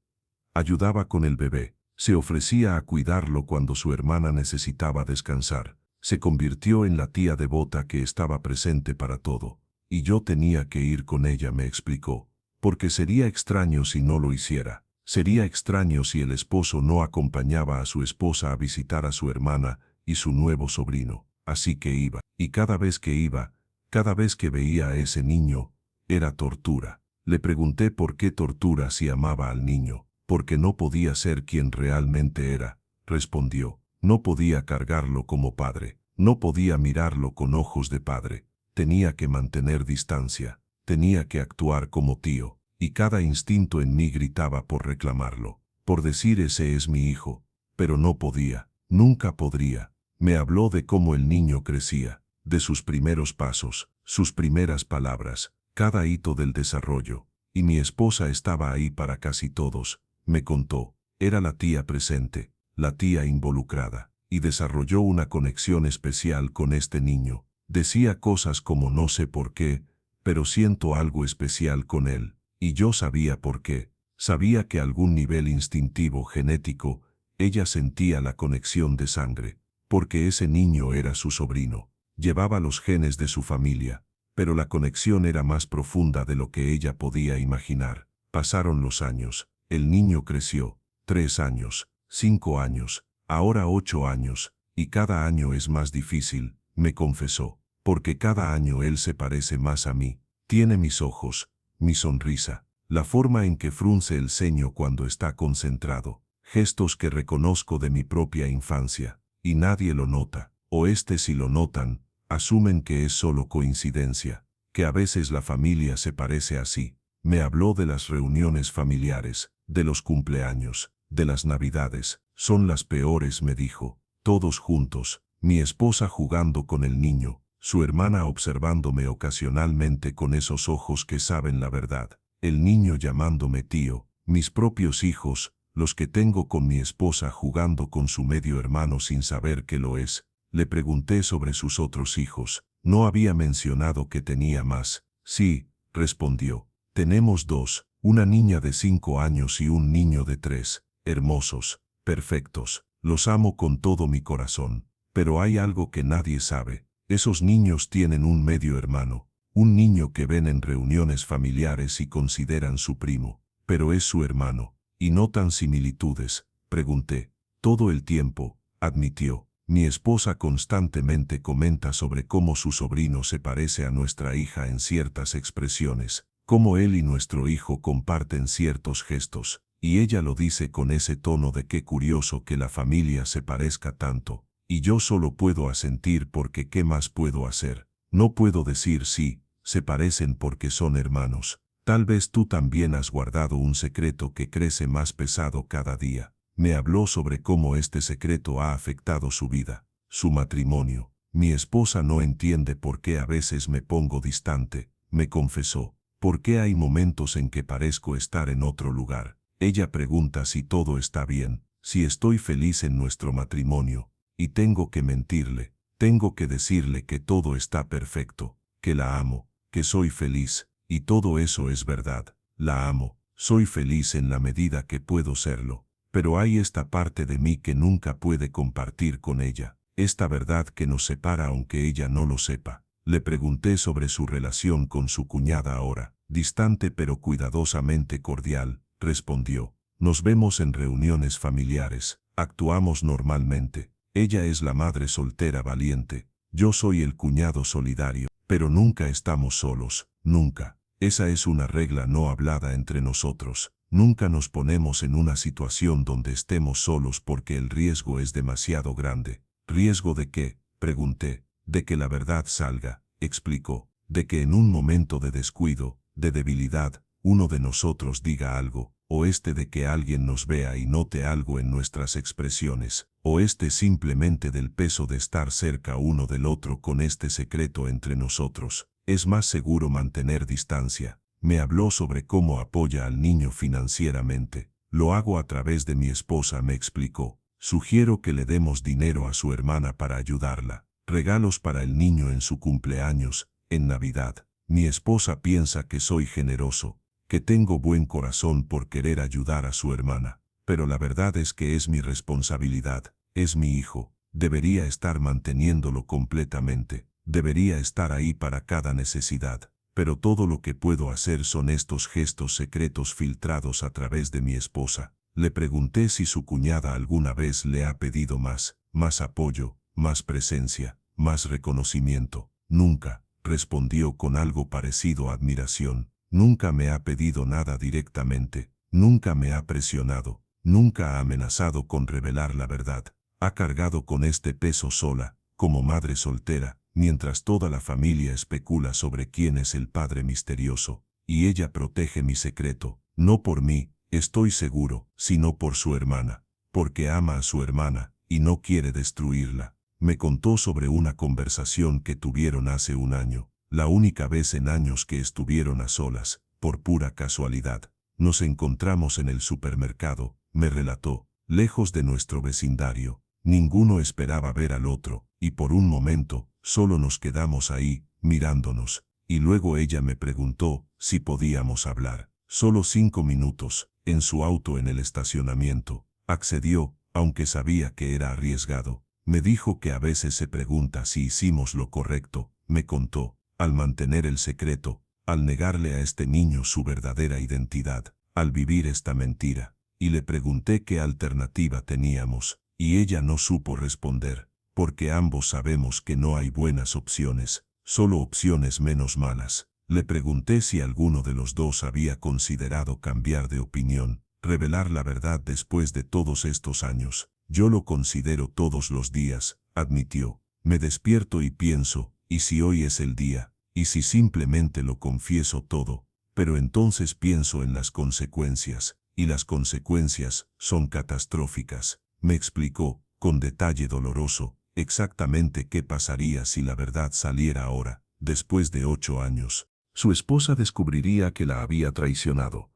Ayudaba con el bebé, se ofrecía a cuidarlo cuando su hermana necesitaba descansar, se convirtió en la tía devota que estaba presente para todo. Y yo tenía que ir con ella, me explicó, porque sería extraño si no lo hiciera. Sería extraño si el esposo no acompañaba a su esposa a visitar a su hermana y su nuevo sobrino. Así que iba, y cada vez que iba, cada vez que veía a ese niño, era tortura. Le pregunté por qué tortura si amaba al niño, porque no podía ser quien realmente era, respondió. No podía cargarlo como padre, no podía mirarlo con ojos de padre. Tenía que mantener distancia, tenía que actuar como tío, y cada instinto en mí gritaba por reclamarlo, por decir ese es mi hijo, pero no podía, nunca podría. Me habló de cómo el niño crecía, de sus primeros pasos, sus primeras palabras, cada hito del desarrollo, y mi esposa estaba ahí para casi todos, me contó, era la tía presente, la tía involucrada, y desarrolló una conexión especial con este niño. Decía cosas como no sé por qué, pero siento algo especial con él, y yo sabía por qué. Sabía que a algún nivel instintivo genético, ella sentía la conexión de sangre, porque ese niño era su sobrino, llevaba los genes de su familia, pero la conexión era más profunda de lo que ella podía imaginar. Pasaron los años, el niño creció, 3 años, 5 años, ahora 8 años, y cada año es más difícil, me confesó. Porque cada año él se parece más a mí, tiene mis ojos, mi sonrisa, la forma en que frunce el ceño cuando está concentrado, gestos que reconozco de mi propia infancia, y nadie lo nota, o si lo notan, asumen que es solo coincidencia, que a veces la familia se parece así. Me habló de las reuniones familiares, de los cumpleaños, de las navidades, son las peores, me dijo, todos juntos, mi esposa jugando con el niño, su hermana observándome ocasionalmente con esos ojos que saben la verdad, el niño llamándome tío, mis propios hijos, los que tengo con mi esposa jugando con su medio hermano sin saber que lo es. Le pregunté sobre sus otros hijos, no había mencionado que tenía más. Sí, respondió, tenemos 2, una niña de 5 años y un niño de 3, hermosos, perfectos, los amo con todo mi corazón, pero hay algo que nadie sabe. Esos niños tienen un medio hermano, un niño que ven en reuniones familiares y consideran su primo, pero es su hermano, y notan similitudes. Pregunté, todo el tiempo, admitió. Mi esposa constantemente comenta sobre cómo su sobrino se parece a nuestra hija en ciertas expresiones, cómo él y nuestro hijo comparten ciertos gestos, y ella lo dice con ese tono de qué curioso que la familia se parezca tanto. Y yo solo puedo asentir porque ¿qué más puedo hacer? No puedo decir sí, se parecen porque son hermanos. Tal vez tú también has guardado un secreto que crece más pesado cada día. Me habló sobre cómo este secreto ha afectado su vida, su matrimonio. Mi esposa no entiende por qué a veces me pongo distante, me confesó. ¿Por qué hay momentos en que parezco estar en otro lugar? Ella pregunta si todo está bien, si estoy feliz en nuestro matrimonio. Y tengo que mentirle, tengo que decirle que todo está perfecto, que la amo, que soy feliz, y todo eso es verdad. La amo, Soy feliz en la medida que puedo serlo. Pero hay esta parte de mí que nunca puede compartir con ella. Esta verdad que nos separa aunque ella no lo sepa. Le pregunté sobre su relación con su cuñada ahora. Distante pero cuidadosamente cordial, respondió. Nos vemos en reuniones familiares. Actuamos normalmente. Ella es la madre soltera valiente. Yo soy el cuñado solidario. Pero nunca estamos solos. Nunca. Esa es una regla no hablada entre nosotros. Nunca nos ponemos en una situación donde estemos solos porque el riesgo es demasiado grande. ¿Riesgo de qué?, pregunté. De que la verdad salga, explicó. De que en un momento de descuido, de debilidad, uno de nosotros diga algo, o de que alguien nos vea y note algo en nuestras expresiones, o simplemente del peso de estar cerca uno del otro con este secreto entre nosotros. Es más seguro mantener distancia. Me habló sobre cómo apoya al niño financieramente. Lo hago a través de mi esposa, me explicó. Sugiero que le demos dinero a su hermana para ayudarla. Regalos para el niño en su cumpleaños, en Navidad. Mi esposa piensa que soy generoso, que tengo buen corazón por querer ayudar a su hermana. Pero la verdad es que es mi responsabilidad. Es mi hijo. Debería estar manteniéndolo completamente. Debería estar ahí para cada necesidad. Pero todo lo que puedo hacer son estos gestos secretos filtrados a través de mi esposa. Le pregunté si su cuñada alguna vez le ha pedido más apoyo, más presencia, más reconocimiento. Nunca, respondió con algo parecido a admiración. Nunca me ha pedido nada directamente, nunca me ha presionado, nunca ha amenazado con revelar la verdad. Ha cargado con este peso sola, como madre soltera, mientras toda la familia especula sobre quién es el padre misterioso, y ella protege mi secreto, no por mí, estoy seguro, sino por su hermana, porque ama a su hermana, y no quiere destruirla. Me contó sobre una conversación que tuvieron hace un año, la única vez en años que estuvieron a solas, por pura casualidad. Nos encontramos en el supermercado, me relató, lejos de nuestro vecindario. Ninguno esperaba ver al otro, y por un momento, solo nos quedamos ahí, mirándonos, y luego ella me preguntó si podíamos hablar. Solo 5 minutos, en su auto en el estacionamiento. Accedió, aunque sabía que era arriesgado. Me dijo que a veces se pregunta si hicimos lo correcto, me contó, al mantener el secreto, al negarle a este niño su verdadera identidad, al vivir esta mentira. Y le pregunté qué alternativa teníamos, y ella no supo responder, porque ambos sabemos que no hay buenas opciones, solo opciones menos malas. Le pregunté si alguno de los dos había considerado cambiar de opinión, revelar la verdad después de todos estos años. Yo lo considero todos los días, admitió. Me despierto y pienso, ¿y si hoy es el día? ¿Y si simplemente lo confieso todo? Pero entonces pienso en las consecuencias, y las consecuencias son catastróficas. Me explicó, con detalle doloroso, exactamente qué pasaría si la verdad saliera ahora, después de 8 años. Su esposa descubriría que la había traicionado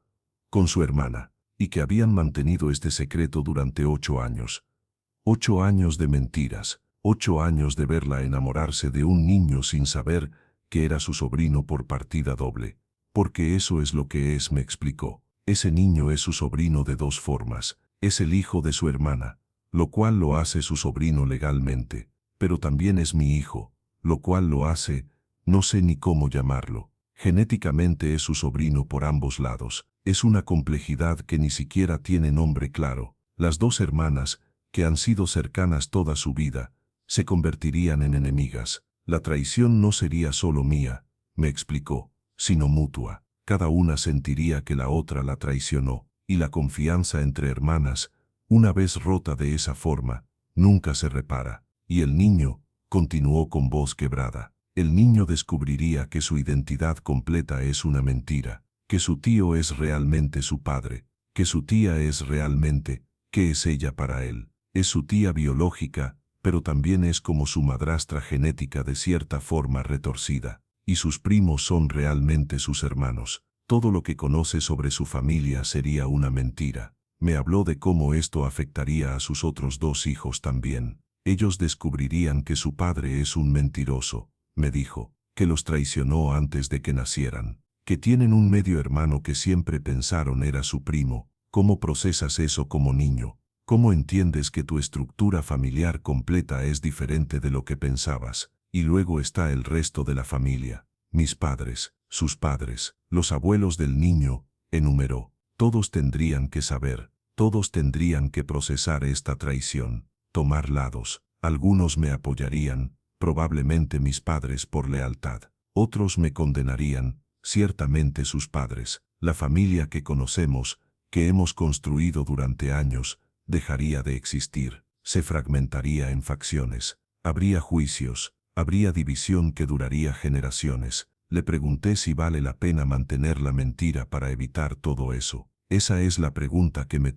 con su hermana, y que habían mantenido este secreto durante 8 años. 8 años de mentiras, 8 años de verla enamorarse de un niño sin saber que era su sobrino por partida doble. Porque eso es lo que es, me explicó. Ese niño es su sobrino de 2 formas. Es el hijo de su hermana, lo cual lo hace su sobrino legalmente, pero también es mi hijo, lo cual lo hace, no sé ni cómo llamarlo. Genéticamente es su sobrino por ambos lados. Es una complejidad que ni siquiera tiene nombre claro. Las 2 hermanas, que han sido cercanas toda su vida, se convertirían en enemigas. La traición no sería solo mía, me explicó, sino mutua. Cada una sentiría que la otra la traicionó, y la confianza entre hermanas, una vez rota de esa forma, nunca se repara. Y el niño, continuó con voz quebrada, el niño descubriría que su identidad completa es una mentira, que su tío es realmente su padre, que su tía es realmente, ¿qué es ella para él? Es su tía biológica, pero también es como su madrastra genética de cierta forma retorcida, y sus primos son realmente sus hermanos. Todo lo que conoce sobre su familia sería una mentira. Me habló de cómo esto afectaría a sus otros 2 hijos también. Ellos descubrirían que su padre es un mentiroso, me dijo, que los traicionó antes de que nacieran, que tienen un medio hermano que siempre pensaron era su primo. ¿Cómo procesas eso como niño? ¿Cómo entiendes que tu estructura familiar completa es diferente de lo que pensabas? Y luego está el resto de la familia. Mis padres, sus padres, los abuelos del niño, enumeró. Todos tendrían que saber, todos tendrían que procesar esta traición, tomar lados. Algunos me apoyarían, probablemente mis padres por lealtad. Otros me condenarían, ciertamente sus padres. La familia que conocemos, que hemos construido durante años, dejaría de existir, se fragmentaría en facciones. Habría juicios, habría división que duraría generaciones. Le pregunté si vale la pena mantener la mentira para evitar todo eso. Esa es la pregunta que me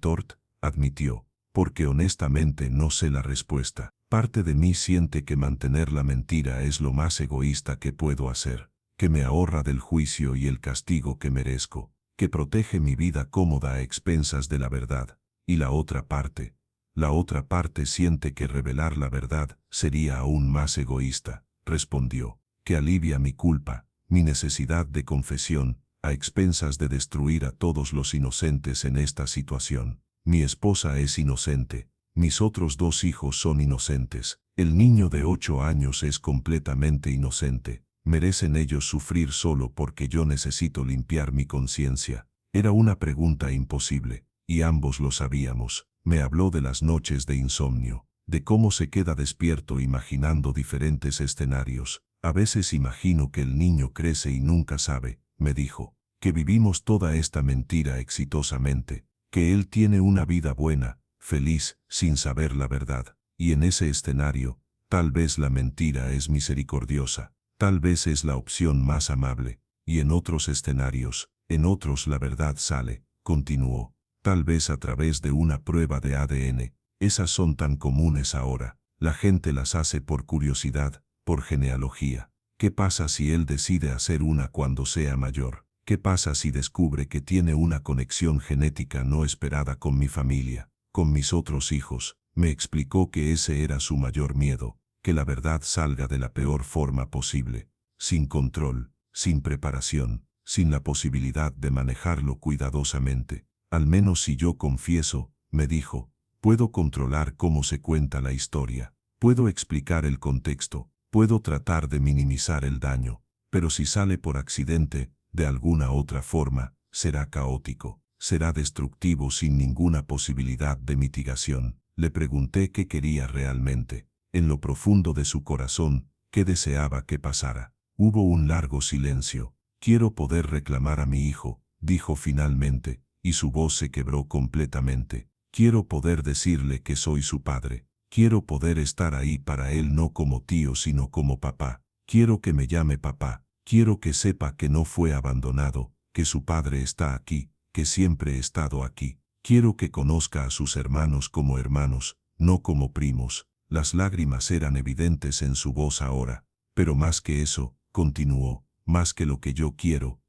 admitió, porque honestamente no sé la respuesta. Parte de mí siente que mantener la mentira es lo más egoísta que puedo hacer, que me ahorra del juicio y el castigo que merezco, que protege mi vida cómoda a expensas de la verdad. Y la otra parte siente que revelar la verdad sería aún más egoísta, respondió, que alivia mi culpa, mi necesidad de confesión, a expensas de destruir a todos los inocentes en esta situación. Mi esposa es inocente, mis otros 2 hijos son inocentes, el niño de 8 años es completamente inocente. ¿Merecen ellos sufrir solo porque yo necesito limpiar mi conciencia? Era una pregunta imposible, y ambos lo sabíamos. Me habló de las noches de insomnio, de cómo se queda despierto imaginando diferentes escenarios. A veces imagino que el niño crece y nunca sabe, me dijo, que vivimos toda esta mentira exitosamente, que él tiene una vida buena, feliz, sin saber la verdad. Y en ese escenario, tal vez la mentira es misericordiosa. Tal vez es la opción más amable, y en otros escenarios, en otros la verdad sale, continuó, tal vez a través de una prueba de ADN. Esas son tan comunes ahora, la gente las hace por curiosidad, por genealogía. ¿Qué pasa si él decide hacer una cuando sea mayor? ¿Qué pasa si descubre que tiene una conexión genética no esperada con mi familia, con mis otros hijos? Me explicó que ese era su mayor miedo, que la verdad salga de la peor forma posible, sin control, sin preparación, sin la posibilidad de manejarlo cuidadosamente. Al menos si yo confieso, me dijo, puedo controlar cómo se cuenta la historia, puedo explicar el contexto, puedo tratar de minimizar el daño, pero si sale por accidente, de alguna otra forma, será caótico, será destructivo sin ninguna posibilidad de mitigación. Le pregunté qué quería realmente. En lo profundo de su corazón, ¿qué deseaba que pasara? Hubo un largo silencio. Quiero poder reclamar a mi hijo, dijo finalmente, y su voz se quebró completamente. Quiero poder decirle que soy su padre. Quiero poder estar ahí para él no como tío sino como papá. Quiero que me llame papá. Quiero que sepa que no fue abandonado, que su padre está aquí, que siempre he estado aquí. Quiero que conozca a sus hermanos como hermanos, no como primos. Las lágrimas eran evidentes en su voz ahora, pero más que eso, continuó, más que lo que yo quiero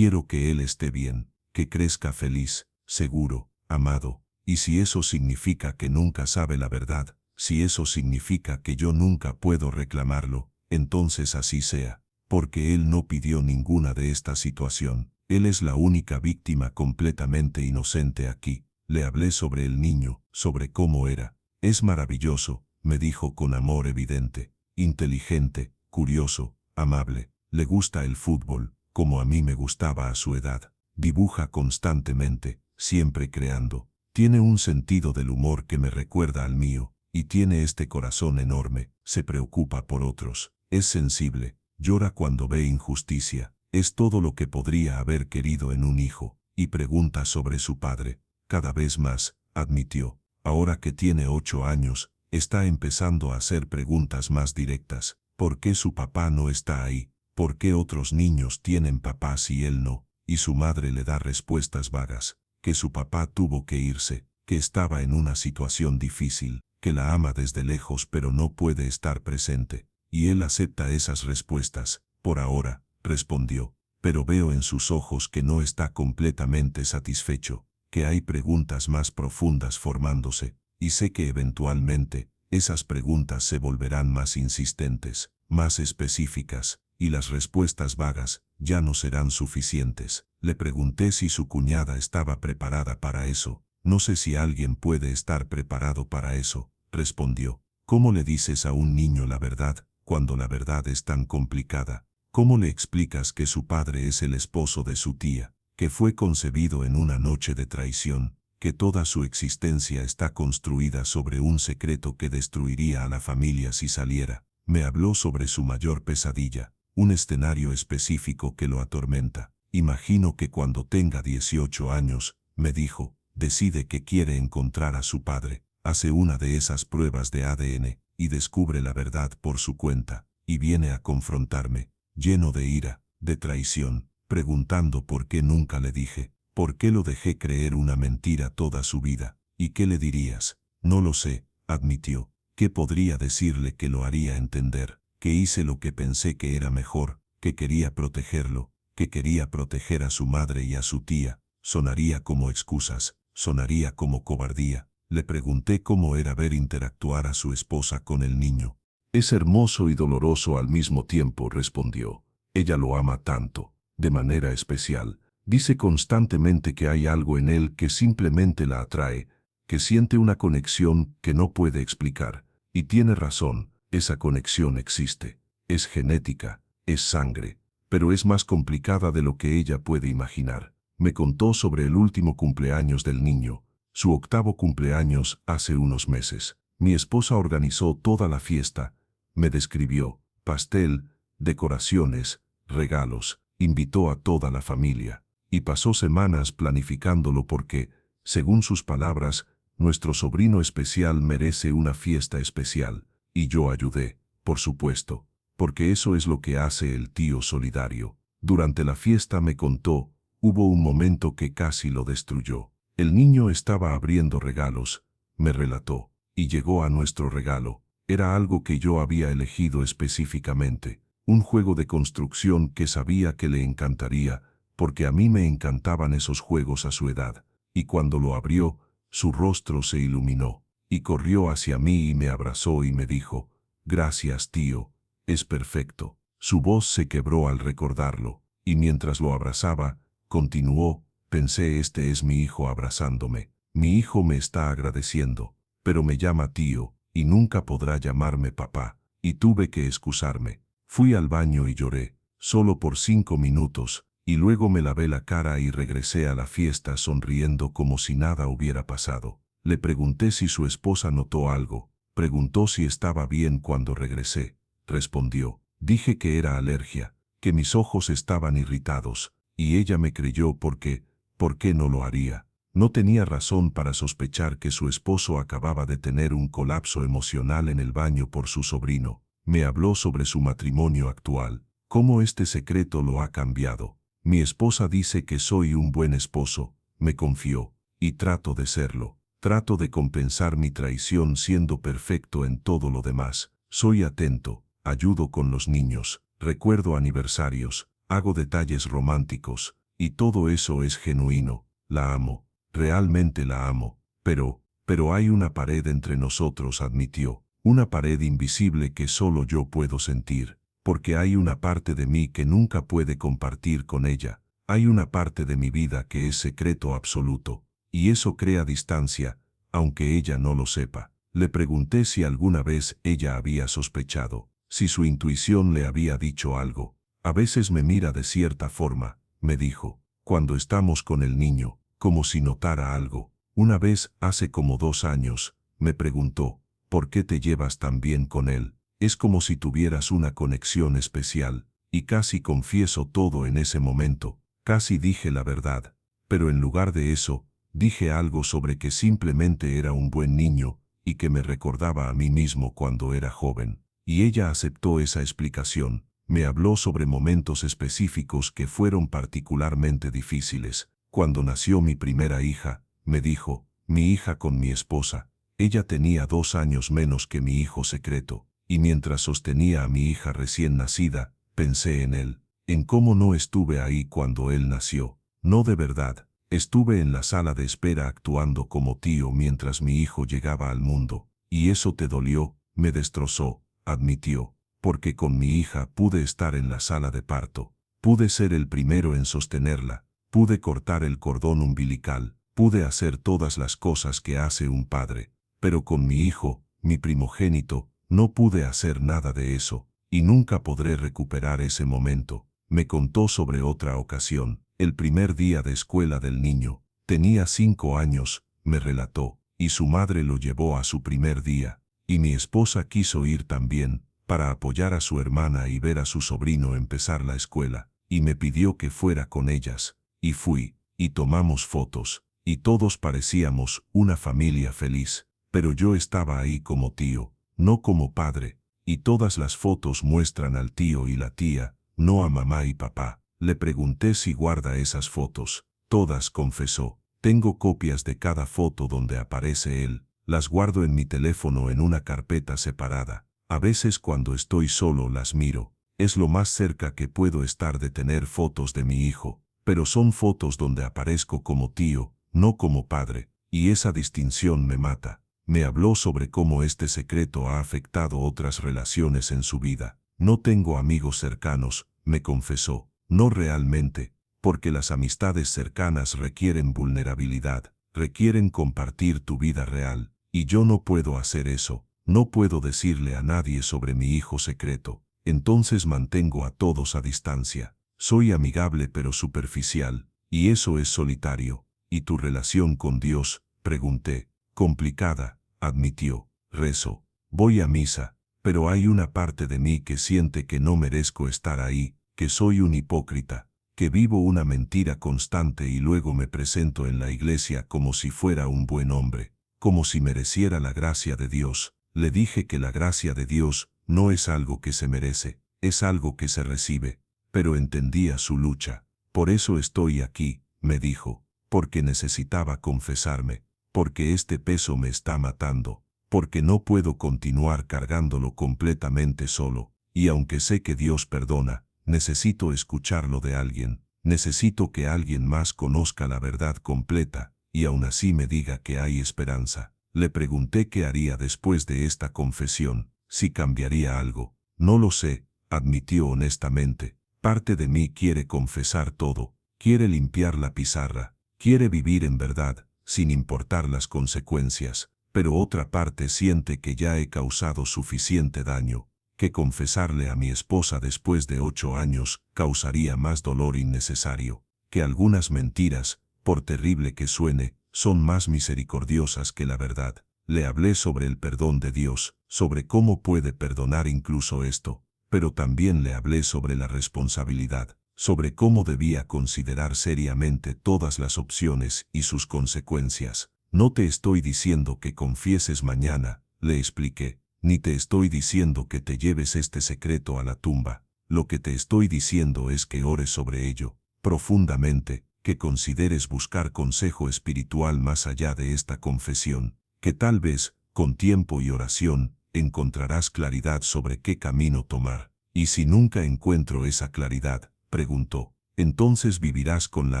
que él esté bien, que crezca feliz, seguro, amado, y si eso significa que nunca sabe la verdad, si eso significa que yo nunca puedo reclamarlo, entonces así sea, porque él no pidió ninguna de esta situación, él es la única víctima completamente inocente aquí. Le hablé sobre el niño, sobre cómo era. Es maravilloso, me dijo con amor evidente, inteligente, curioso, amable, le gusta el fútbol, como a mí me gustaba a su edad, dibuja constantemente, siempre creando, tiene un sentido del humor que me recuerda al mío, y tiene este corazón enorme, se preocupa por otros, es sensible, llora cuando ve injusticia, es todo lo que podría haber querido en un hijo, y pregunta sobre su padre, cada vez más, admitió, ahora que tiene 8 años, está empezando a hacer preguntas más directas. ¿Por qué su papá no está ahí? ¿Por qué otros niños tienen papás y él no? Y su madre le da respuestas vagas, que su papá tuvo que irse, que estaba en una situación difícil, que la ama desde lejos pero no puede estar presente. Y él acepta esas respuestas, por ahora, respondió, pero veo en sus ojos que no está completamente satisfecho, que hay preguntas más profundas formándose, y sé que eventualmente, esas preguntas se volverán más insistentes, más específicas, y las respuestas vagas ya no serán suficientes. Le pregunté si su cuñada estaba preparada para eso. No sé si alguien puede estar preparado para eso, respondió. ¿Cómo le dices a un niño la verdad cuando la verdad es tan complicada? ¿Cómo le explicas que su padre es el esposo de su tía, que fue concebido en una noche de traición, que toda su existencia está construida sobre un secreto que destruiría a la familia si saliera? Me habló sobre su mayor pesadilla, un escenario específico que lo atormenta. Imagino que cuando tenga 18 años, me dijo, decide que quiere encontrar a su padre, hace una de esas pruebas de ADN y descubre la verdad por su cuenta, y viene a confrontarme, lleno de ira, de traición, preguntando por qué nunca le dije, por qué lo dejé creer una mentira toda su vida. ¿Y qué le dirías? No lo sé, admitió. ¿Qué podría decirle que lo haría entender? Que hice lo que pensé que era mejor, que quería protegerlo, que quería proteger a su madre y a su tía. Sonaría como excusas, sonaría como cobardía. Le pregunté cómo era ver interactuar a su esposa con el niño. Es hermoso y doloroso al mismo tiempo, respondió. Ella lo ama tanto, de manera especial. Dice constantemente que hay algo en él que simplemente la atrae, que siente una conexión que no puede explicar. Y tiene razón, esa conexión existe. Es genética, es sangre, pero es más complicada de lo que ella puede imaginar. Me contó sobre el último cumpleaños del niño, su 8º cumpleaños hace unos meses. Mi esposa organizó toda la fiesta, me describió, pastel, decoraciones, regalos, invitó a toda la familia, y pasó semanas planificándolo porque, según sus palabras, nuestro sobrino especial merece una fiesta especial, y yo ayudé, por supuesto, porque eso es lo que hace el tío solidario. Durante la fiesta me contó, hubo un momento que casi lo destruyó. El niño estaba abriendo regalos, me relató, y llegó a nuestro regalo. Era algo que yo había elegido específicamente, un juego de construcción que sabía que le encantaría, porque a mí me encantaban esos juegos a su edad, y cuando lo abrió, su rostro se iluminó, y corrió hacia mí y me abrazó y me dijo, gracias tío, es perfecto. Su voz se quebró al recordarlo, y mientras lo abrazaba, continuó, pensé este es mi hijo abrazándome, mi hijo me está agradeciendo, pero me llama tío, y nunca podrá llamarme papá, y tuve que excusarme. Fui al baño y lloré, solo por 5 minutos, y luego me lavé la cara y regresé a la fiesta sonriendo como si nada hubiera pasado. Le pregunté si su esposa notó algo, preguntó si estaba bien cuando regresé. Respondió, dije que era alergia, que mis ojos estaban irritados, y ella me creyó porque, ¿por qué no lo haría? No tenía razón para sospechar que su esposo acababa de tener un colapso emocional en el baño por su sobrino. Me habló sobre su matrimonio actual, cómo este secreto lo ha cambiado. Mi esposa dice que soy un buen esposo, me confió, y trato de serlo. Trato de compensar mi traición siendo perfecto en todo lo demás. Soy atento, ayudo con los niños, recuerdo aniversarios, hago detalles románticos, y todo eso es genuino. La amo, realmente la amo, pero hay una pared entre nosotros, admitió, una pared invisible que solo yo puedo sentir. Porque hay una parte de mí que nunca puede compartir con ella, hay una parte de mi vida que es secreto absoluto, y eso crea distancia, aunque ella no lo sepa. Le pregunté si alguna vez ella había sospechado, si su intuición le había dicho algo. A veces me mira de cierta forma, me dijo, cuando estamos con el niño, como si notara algo. Una vez, hace como 2 años, me preguntó, ¿por qué te llevas tan bien con él? Es como si tuvieras una conexión especial, y casi confieso todo en ese momento, casi dije la verdad, pero en lugar de eso, dije algo sobre que simplemente era un buen niño, y que me recordaba a mí mismo cuando era joven, y ella aceptó esa explicación. Me habló sobre momentos específicos que fueron particularmente difíciles. Cuando nació mi primera hija, me dijo, mi hija con mi esposa, ella tenía 2 años menos que mi hijo secreto. Y mientras sostenía a mi hija recién nacida, pensé en él, en cómo no estuve ahí cuando él nació. No de verdad, estuve en la sala de espera actuando como tío mientras mi hijo llegaba al mundo. Y eso te dolió, me destrozó, admitió. porque con mi hija pude estar en la sala de parto, pude ser el primero en sostenerla, pude cortar el cordón umbilical, pude hacer todas las cosas que hace un padre, pero con mi hijo, mi primogénito, no pude hacer nada de eso, y nunca podré recuperar ese momento. Me contó sobre otra ocasión, el primer día de escuela del niño. Tenía 5 años, me relató, y su madre lo llevó a su primer día, y mi esposa quiso ir también, para apoyar a su hermana y ver a su sobrino empezar la escuela, y me pidió que fuera con ellas, y fui, y tomamos fotos, y todos parecíamos una familia feliz, pero yo estaba ahí como tío, no como padre, y todas las fotos muestran al tío y la tía, no a mamá y papá. Le pregunté si guarda esas fotos. Todas, confesó. Tengo copias de cada foto donde aparece él. Las guardo en mi teléfono en una carpeta separada. A veces cuando estoy solo las miro. Es lo más cerca que puedo estar de tener fotos de mi hijo. Pero son fotos donde aparezco como tío, no como padre. Y esa distinción me mata. Me habló sobre cómo este secreto ha afectado otras relaciones en su vida. No tengo amigos cercanos, me confesó. No realmente, porque las amistades cercanas requieren vulnerabilidad, requieren compartir tu vida real, y yo no puedo hacer eso, no puedo decirle a nadie sobre mi hijo secreto, entonces mantengo a todos a distancia. Soy amigable pero superficial, y eso es solitario. ¿Y tu relación con Dios?, pregunté. Complicada, admitió. Rezo, voy a misa, pero hay una parte de mí que siente que no merezco estar ahí, que soy un hipócrita, que vivo una mentira constante y luego me presento en la iglesia como si fuera un buen hombre, como si mereciera la gracia de Dios. Le dije que la gracia de Dios no es algo que se merece, es algo que se recibe, pero entendía su lucha. Por eso estoy aquí, me dijo, porque necesitaba confesarme, porque este peso me está matando, porque no puedo continuar cargándolo completamente solo, y aunque sé que Dios perdona, necesito escucharlo de alguien, necesito que alguien más conozca la verdad completa, y aún así me diga que hay esperanza. Le pregunté qué haría después de esta confesión, si cambiaría algo. No lo sé, admitió honestamente. Parte de mí quiere confesar todo, quiere limpiar la pizarra, quiere vivir en verdad, sin importar las consecuencias, pero otra parte siente que ya he causado suficiente daño, que confesarle a mi esposa después de 8 años causaría más dolor innecesario, que algunas mentiras, por terrible que suene, son más misericordiosas que la verdad. Le hablé sobre el perdón de Dios, sobre cómo puede perdonar incluso esto, pero también le hablé sobre la responsabilidad, sobre cómo debía considerar seriamente todas las opciones y sus consecuencias. No te estoy diciendo que confieses mañana, le expliqué, ni te estoy diciendo que te lleves este secreto a la tumba. Lo que te estoy diciendo es que ores sobre ello, profundamente, que consideres buscar consejo espiritual más allá de esta confesión, que tal vez, con tiempo y oración, encontrarás claridad sobre qué camino tomar. ¿Y si nunca encuentro esa claridad?, preguntó. Entonces vivirás con la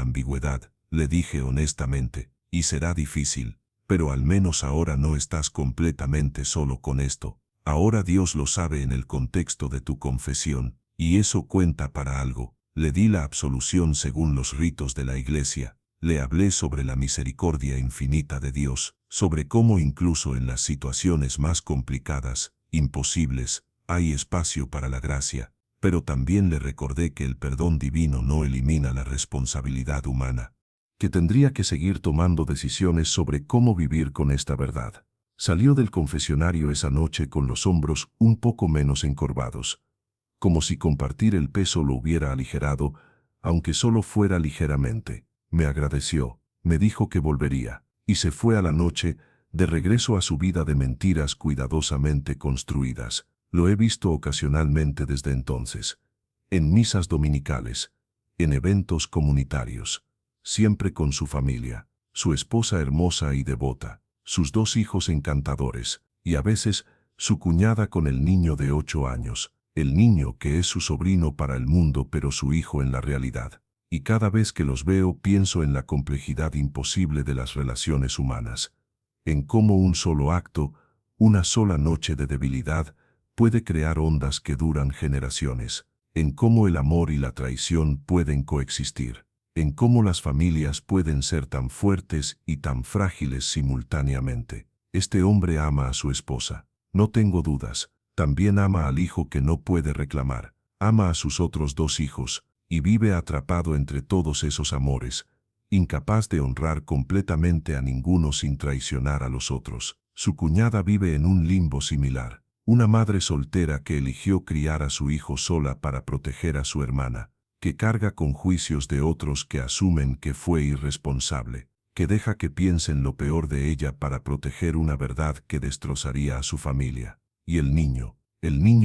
ambigüedad, le dije honestamente, y será difícil, pero al menos ahora no estás completamente solo con esto. Ahora Dios lo sabe en el contexto de tu confesión, y eso cuenta para algo. Le di la absolución según los ritos de la iglesia. Le hablé sobre la misericordia infinita de Dios, sobre cómo incluso en las situaciones más complicadas, imposibles, hay espacio para la gracia, pero también le recordé que el perdón divino no elimina la responsabilidad humana, que tendría que seguir tomando decisiones sobre cómo vivir con esta verdad. Salió del confesionario esa noche con los hombros un poco menos encorvados, como si compartir el peso lo hubiera aligerado, aunque solo fuera ligeramente. Me agradeció, me dijo que volvería, y se fue a la noche, de regreso a su vida de mentiras cuidadosamente construidas. Lo he visto ocasionalmente desde entonces, en misas dominicales, en eventos comunitarios, siempre con su familia, su esposa hermosa y devota, sus 2 hijos encantadores, y a veces su cuñada con el niño de 8 años, el niño que es su sobrino para el mundo pero su hijo en la realidad. Y cada vez que los veo pienso en la complejidad imposible de las relaciones humanas, en cómo un solo acto, una sola noche de debilidad, puede crear ondas que duran generaciones, en cómo el amor y la traición pueden coexistir, en cómo las familias pueden ser tan fuertes y tan frágiles simultáneamente. Este hombre ama a su esposa, no tengo dudas, también ama al hijo que no puede reclamar, ama a sus otros 2 hijos, y vive atrapado entre todos esos amores, incapaz de honrar completamente a ninguno sin traicionar a los otros. Su cuñada vive en un limbo similar, una madre soltera que eligió criar a su hijo sola para proteger a su hermana, que carga con juicios de otros que asumen que fue irresponsable, que deja que piensen lo peor de ella para proteger una verdad que destrozaría a su familia. Y el niño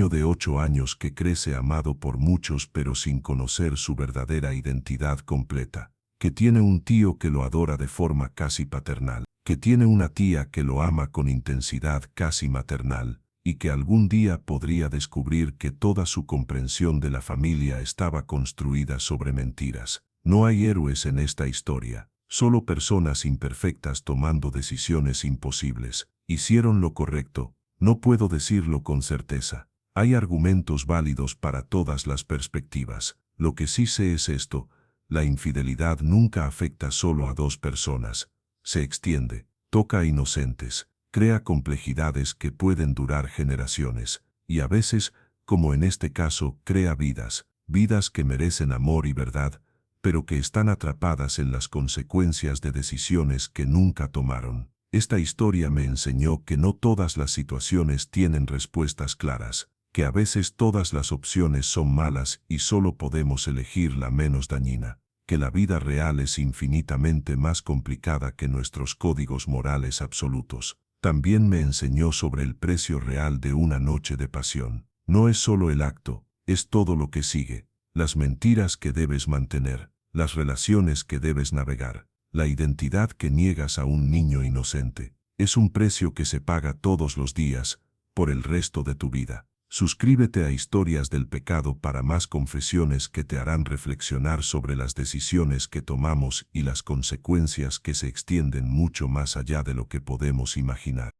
de 8 años que crece amado por muchos pero sin conocer su verdadera identidad completa, que tiene un tío que lo adora de forma casi paternal, que tiene una tía que lo ama con intensidad casi maternal, y que algún día podría descubrir que toda su comprensión de la familia estaba construida sobre mentiras. No hay héroes en esta historia, solo personas imperfectas tomando decisiones imposibles. Hicieron lo correcto, no puedo decirlo con certeza. Hay argumentos válidos para todas las perspectivas. Lo que sí sé es esto: la infidelidad nunca afecta solo a 2 personas. Se extiende, toca a inocentes, crea complejidades que pueden durar generaciones, y a veces, como en este caso, crea vidas que merecen amor y verdad, pero que están atrapadas en las consecuencias de decisiones que nunca tomaron. Esta historia me enseñó que no todas las situaciones tienen respuestas claras, que a veces todas las opciones son malas y solo podemos elegir la menos dañina, que la vida real es infinitamente más complicada que nuestros códigos morales absolutos. También me enseñó sobre el precio real de una noche de pasión. No es solo el acto, es todo lo que sigue, las mentiras que debes mantener, las relaciones que debes navegar, la identidad que niegas a un niño inocente. Es un precio que se paga todos los días, por el resto de tu vida. Suscríbete a Historias del Pecado para más confesiones que te harán reflexionar sobre las decisiones que tomamos y las consecuencias que se extienden mucho más allá de lo que podemos imaginar.